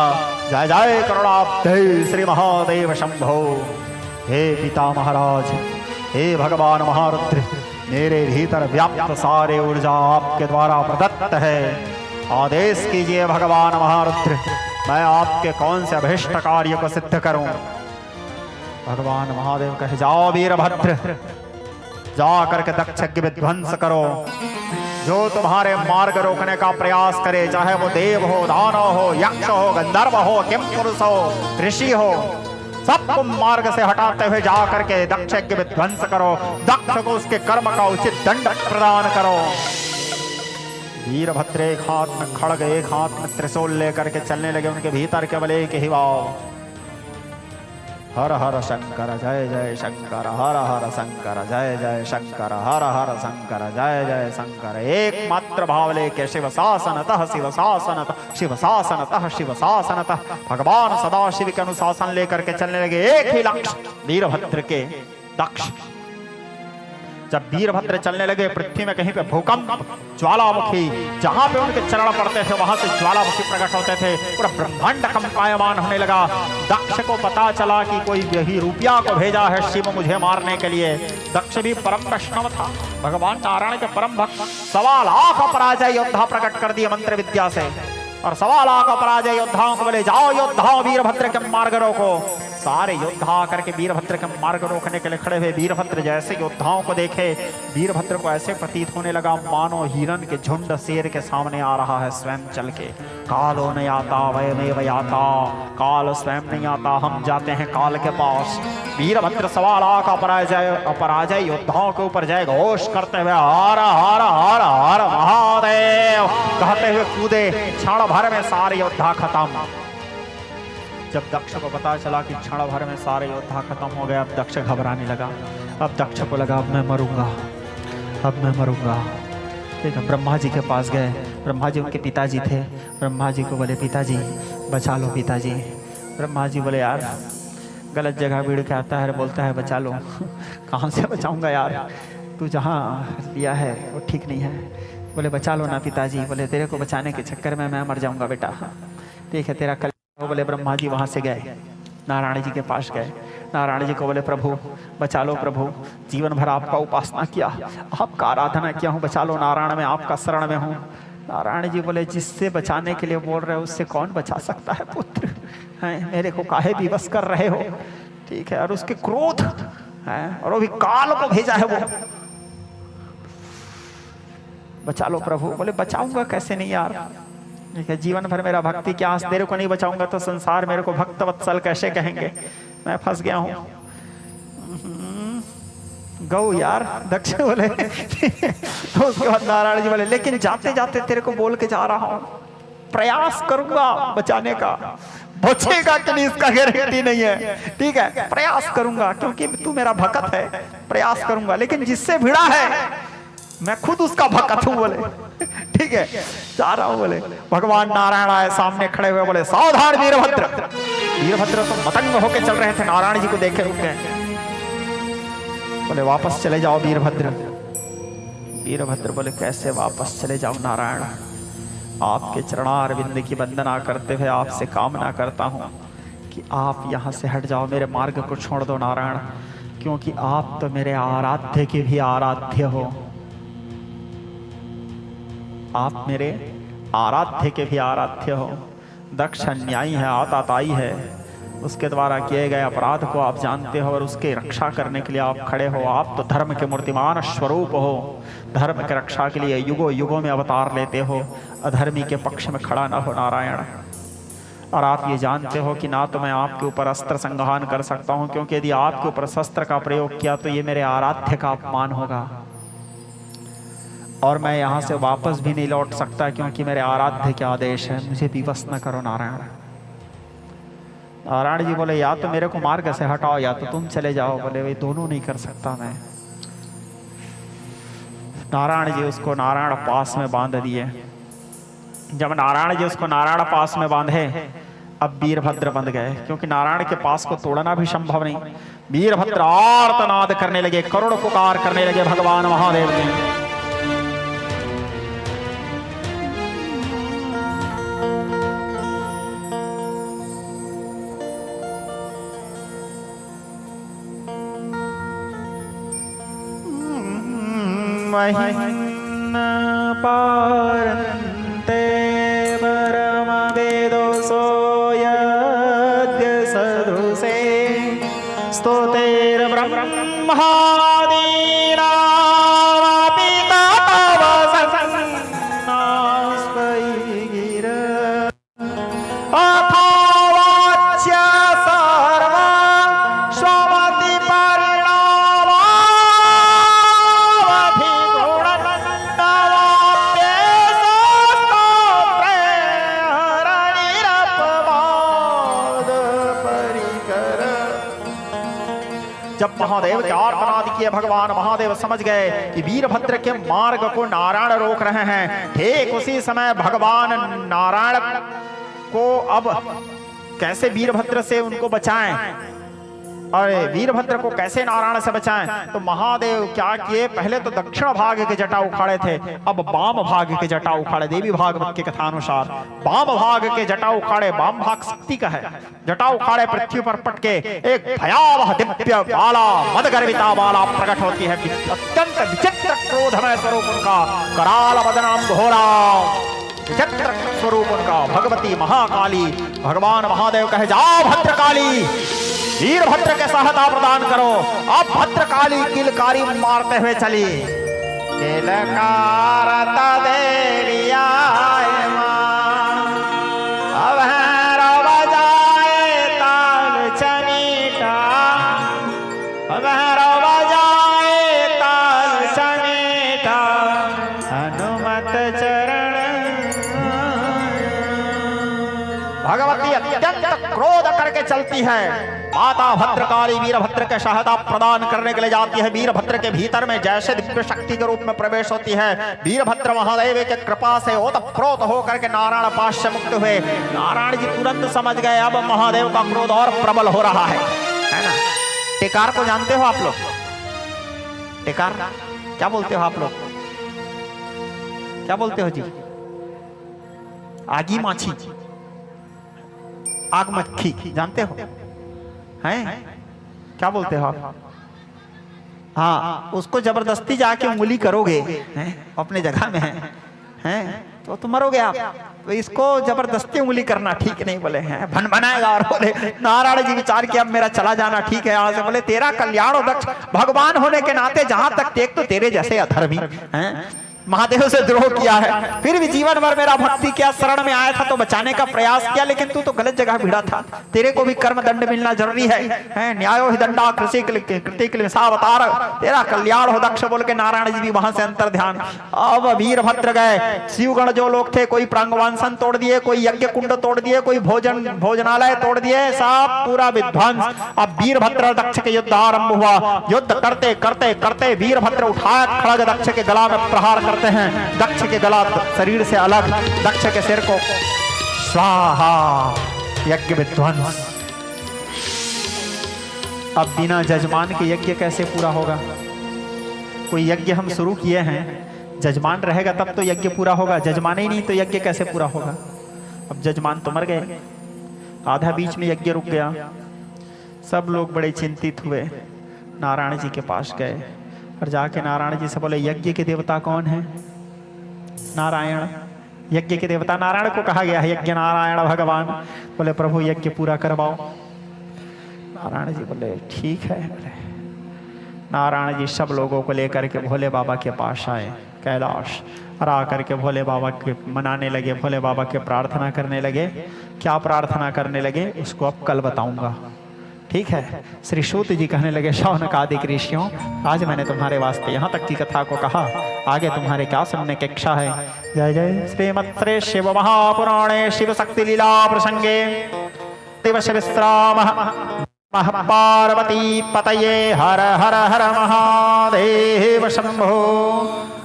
जय जय करुणाब्धे श्री महादेव शंभो। हे पिता महाराज, हे भगवान महारुद्र, मेरे भीतर व्याप्त सारे ऊर्जा आपके द्वारा प्रदत्त है। आदेश कीजिए भगवान महारुद्र, मैं आपके कौन से अभिष्ट कार्य को सिद्ध करूं। भगवान महादेव कहे जाओ वीरभद्र, जा करके दक्ष यज्ञ विध्वंस करो। जो तुम्हारे मार्ग रोकने का प्रयास करे, चाहे वो देव हो, दानव हो, यक्ष हो, गंधर्व हो, किम पुरुष हो, ऋषि हो, सबको मार्ग से हटाते हुए जा करके दक्ष यज्ञ विध्वंस करो। दक्ष को उसके कर्म का उचित दंड प्रदान करो। वीरभद्र एक हाथ में खड़ग एक हाथ में त्रिशूल लेकर के चलने लगे। उनके भीतर केवल एक ही भाव, हर हर शंकर जय जय शंकर, हर हर शंकर जय जय शंकर, हर हर शंकर जय जय शंकर। एकमात्र भाव लेके शिव शासनतः शिव शासनतः शिव शासनतः शिव शासनतः भगवान सदा शिव के अनुशासन लेकर के चलने लगे। एक ही लक्ष्य वीरभद्र के दक्ष। जब वीरभद्र चलने लगे, पृथ्वी में कहीं पे भूकंप, ज्वालामुखी, जहां पे उनके चरण पड़ते थे वहां से ज्वालामुखी प्रकट होते थे। पूरा ब्रह्मांड कंपायमान होने लगा। दक्ष को पता चला कि कोई यही रुपया को भेजा है शिव मुझे मारने के लिए। दक्ष भी परम वैष्णव था, भगवान नारायण के परम भक्त। 1.25 लाख अपराजय योद्धा प्रकट कर दिए मंत्र विद्या से, और 1.25 लाख अपराजय योद्धाओं को बोले जाओ योद्धाओं वीरभद्र के मार्ग रोको। सारे योद्धा आकर के वीरभद्र के मार्ग रोकने के लिए खड़े हुए। वीरभद्र जैसे योद्धाओं को देखे, वीरभद्र को ऐसे प्रतीत होने लगा मानो हिरण के झुंड शेर के सामने आ रहा है स्वयं चल के। कालो नहीं आता वयमेव याता, काल स्वयं नहीं आता, हम जाते हैं काल के पास। वीरभद्र 1.25 लाख अपराजय योद्धाओं के ऊपर जय घोष करते हुए हर हर हर हर महादेव कहते हुए कूदे। क्षण भर में सारे योद्धा खत्म। जब दक्ष को पता चला कि क्षण भर में सारे योद्धा खत्म हो गए, अब दक्ष घबराने लगा। अब दक्ष को लगा अब मैं मरूंगा, अब मैं मरूंगा। ठीक है, ब्रह्मा जी के पास गए। ब्रह्मा जी उनके पिताजी थे। ब्रह्मा जी को बोले पिताजी बचा लो पिताजी। ब्रह्मा जी बोले यार गलत जगह भीड़ के आता है, बोलता है बचा लो। कहाँ से बचाऊंगा यार, तू जहाँ लिया है वो ठीक नहीं है। बोले बचा लो ना पिताजी। बोले तेरे को बचाने के चक्कर में मैं मर जाऊंगा बेटा, ठीक है तेरा कल। बोले ब्रह्मा जी वहां से गए, नारायण जी के पास गए। नारायण जी को बोले प्रभु बचा लो प्रभु, जीवन भर आपका उपासना किया, आपका आराधना किया हूँ, बचा लो नारायण, मैं आपका शरण में हूँ। नारायण जी बोले जिससे बचाने के लिए बोल रहे हो उससे कौन बचा सकता है पुत्र, हैं मेरे को काहे विवश कर रहे हो। ठीक है, और उसके क्रोध है, और वो भी काल को भेजा है वो, बचा लो प्रभु। बोले बचाऊंगा कैसे नहीं यार, ठीक है, जीवन भर मेरा भक्ति क्या, आज तेरे को नहीं बचाऊंगा तो संसार मेरे को भक्त वत्सल कैसे कहेंगे, मैं फंस गया हूं। गौ यार, दक्ष बोले। तो उसके बाद नारायण जी बोले लेकिन जाते जाते तेरे को बोल के जा रहा हूं, प्रयास करूंगा बचाने का, बचेगा कि नहीं इसका गारंटी नहीं है, ठीक है, प्रयास करूंगा क्योंकि तू मेरा भक्त है, प्रयास करूंगा, लेकिन जिससे भिड़ा है मैं खुद उसका भक्त हूं बोले, ठीक है, जा रहा हूं बोले। भगवान नारायण आए सामने खड़े हुए, बोले सावधान वीरभद्र। वीरभद्र तो मतंग होके चल रहे थे, नारायण जी को देखे रुक गए, बोले वापस चले जाओ वीरभद्र। वीरभद्र बोले कैसे वापस चले जाओ नारायण, आपके चरणारविंद की वंदना करते हुए आपसे कामना करता हूं कि आप यहां से हट जाओ, मेरे मार्ग को छोड़ दो नारायण, क्योंकि आप तो मेरे आराध्य के भी आराध्य हो, आप मेरे आराध्य के भी आराध्य हो। दक्ष अन्यायी है, आताताई है, उसके द्वारा किए गए अपराध को आप जानते हो और उसके रक्षा करने के लिए आप खड़े हो। आप तो धर्म के मूर्तिमान स्वरूप हो, धर्म की रक्षा के लिए युगों युगों में अवतार लेते हो, अधर्मी के पक्ष में खड़ा न हो नारायण। और आप ये जानते हो कि ना तो मैं आपके ऊपर अस्त्र संघान कर सकता हूँ, क्योंकि यदि आपके ऊपर शस्त्र का प्रयोग किया तो ये मेरे आराध्य का अपमान होगा, और मैं यहाँ से वापस भी नहीं लौट सकता क्योंकि मेरे आराध्य के आदेश है, मुझे विवश न करो नारायण। नारायण जी बोले या तो मेरे को मार्ग से हटाओ या तो तुम चले जाओ। बोले वे दोनों नहीं कर सकता मैं। नारायण जी उसको नारायण पास में बांध दिए। जब नारायण जी उसको नारायण पास में बांधे, अब वीरभद्र बंध गए, क्योंकि नारायण के पास को तोड़ना भी संभव नहीं। वीरभद्र आर्तनाद करने लगे, करुण पुकार करने लगे भगवान महादेव ने। महिन्न पारन्ते परम वेदो सोयद्य सदृशे स्तोतेर ब्रह्मादीनामपि तवसन्नास्पैगिर अथवाच्य सर्वा स्वमति जब महादेव के आर्तनाद किए भगवान महादेव समझ गए कि वीरभद्र के मार्ग को नारायण रोक रहे हैं। ठीक उसी समय भगवान नारायण को अब कैसे वीरभद्र से उनको बचाएं, और वीरभद्र को कैसे नारायण से बचाएं, तो महादेव क्या किए, पहले तो दक्षिण भाग के जटा उखाड़े थे, अब वाम भाग के जटा उखाड़े। देवी भागवत के कथानुसार वाम भाग के जटा उखाड़े, वाम भाग शक्ति का है, जटा उखाड़े पृथ्वी पर पटके एक भयावह दिव्य बाला मदगर्विता बाला प्रकट होती है। अत्यंत विचित्र क्रोधमय स्वरूप उनका, कराल बदनाम घोरा विचित्र स्वरूप उनका, भगवती महाकाली। भगवान महादेव कहे जाओ भद्रकाली, वीरभद्र के सहायता प्रदान करो। अब भद्रकाली किलकारी मारते हुए चली। किलकारत देविया अब बजाए ताल चनीटा, अब बजाए ताल चनीटा, हनुमत चरण। भगवती अत्यंत क्रोध करके चलती है। माता भद्रकाली वीरभद्र के सहायता प्रदान करने के लिए जाती है। वीरभद्र के भीतर में जैसे दिव्य शक्ति के रूप में प्रवेश होती है। वीरभद्र महादेव के कृपा से ओतप्रोत होकर के नारायण पाश से मुक्त हुए। नारायण जी तुरंत समझ गए अब महादेव का क्रोध और प्रबल हो रहा है ना। टेकार को जानते हो आप लोग? टेकार क्या बोलते हो आप लोग? क्या बोलते हो जी? आगी माछी, आग मक्खी जानते हो? हैं क्या बोलते हो आप? हाँ, उसको जबरदस्ती जाके उंगली करोगे हैं, अपने जगह में हैं, तो तुम मरोगे आप, तो इसको जबरदस्ती उंगली करना ठीक नहीं। बोले हैं भन बनाएगा, और बोले नारायण जी विचार किया अब मेरा चला जाना ठीक है यहाँ से। बोले तेरा कल्याण हो दक्ष, भगवान होने के नाते जहां तक देख तो तेरे जैसे अधर्मी हैं, महादेव से द्रोह किया है, फिर भी जीवन भर मेरा भक्ति किया, शरण में आया था तो बचाने का प्रयास किया, लेकिन तू तो गलत जगह भिड़ा था, तेरे को भी कर्म दंड मिलना जरूरी है, न्यायो ही दंडा कृति सावतार, तेरा कल्याण हो दक्ष बोल के नारायण जी भी वहां से अंतर ध्यान। अब वीरभद्र गए, शिवगण जो लोग थे कोई प्रांगवांसन तोड़ दिए, कोई यज्ञ कुंड तोड़ दिए, कोई भोजनालय तोड़ दिए, सब पूरा विध्वंस। अब वीरभद्र दक्ष के युद्ध आरंभ हुआ, युद्ध करते करते करते वीरभद्र उठाया खड़ग दक्ष के गला में प्रहार हैं, दक्ष के गला शरीर से अलग, दक्ष के सिर को स्वाहा, यज्ञ विध्वंस। अब बिना जजमान के यज्ञ कैसे पूरा होगा? कोई यज्ञ हम शुरू किए हैं, जजमान रहेगा तब तो यज्ञ पूरा होगा, जजमान ही नहीं तो यज्ञ कैसे पूरा होगा? अब जजमान तो मर गए, आधा बीच में यज्ञ रुक गया। सब लोग बड़े चिंतित हुए, नारायण जी के पास गए और जाके नारायण जी से बोले यज्ञ के देवता कौन है? नारायण। यज्ञ के देवता नारायण को कहा गया है, यज्ञ नारायण भगवान। बोले प्रभु यज्ञ पूरा करवाओ। नारायण जी बोले ठीक है। नारायण जी सब लोगों को लेकर के भोले बाबा के पास आए कैलाश, और आकर के भोले बाबा के मनाने लगे, भोले बाबा के प्रार्थना करने लगे। क्या प्रार्थना करने लगे उसको अब कल बताऊंगा, ठीक है। श्री सूत जी कहने लगे शौनक आदि ऋषियों, आज मैंने तुम्हारे वास्ते यहाँ तक की कथा को कहा, आगे तुम्हारे क्या सुनने की इच्छा है? जय जय श्रीमत्रे शिव महापुराणे शिव शक्ति लीला प्रसंगे दिवस विश्राम पार्वती पतये हर हर हर महादेव शंभो।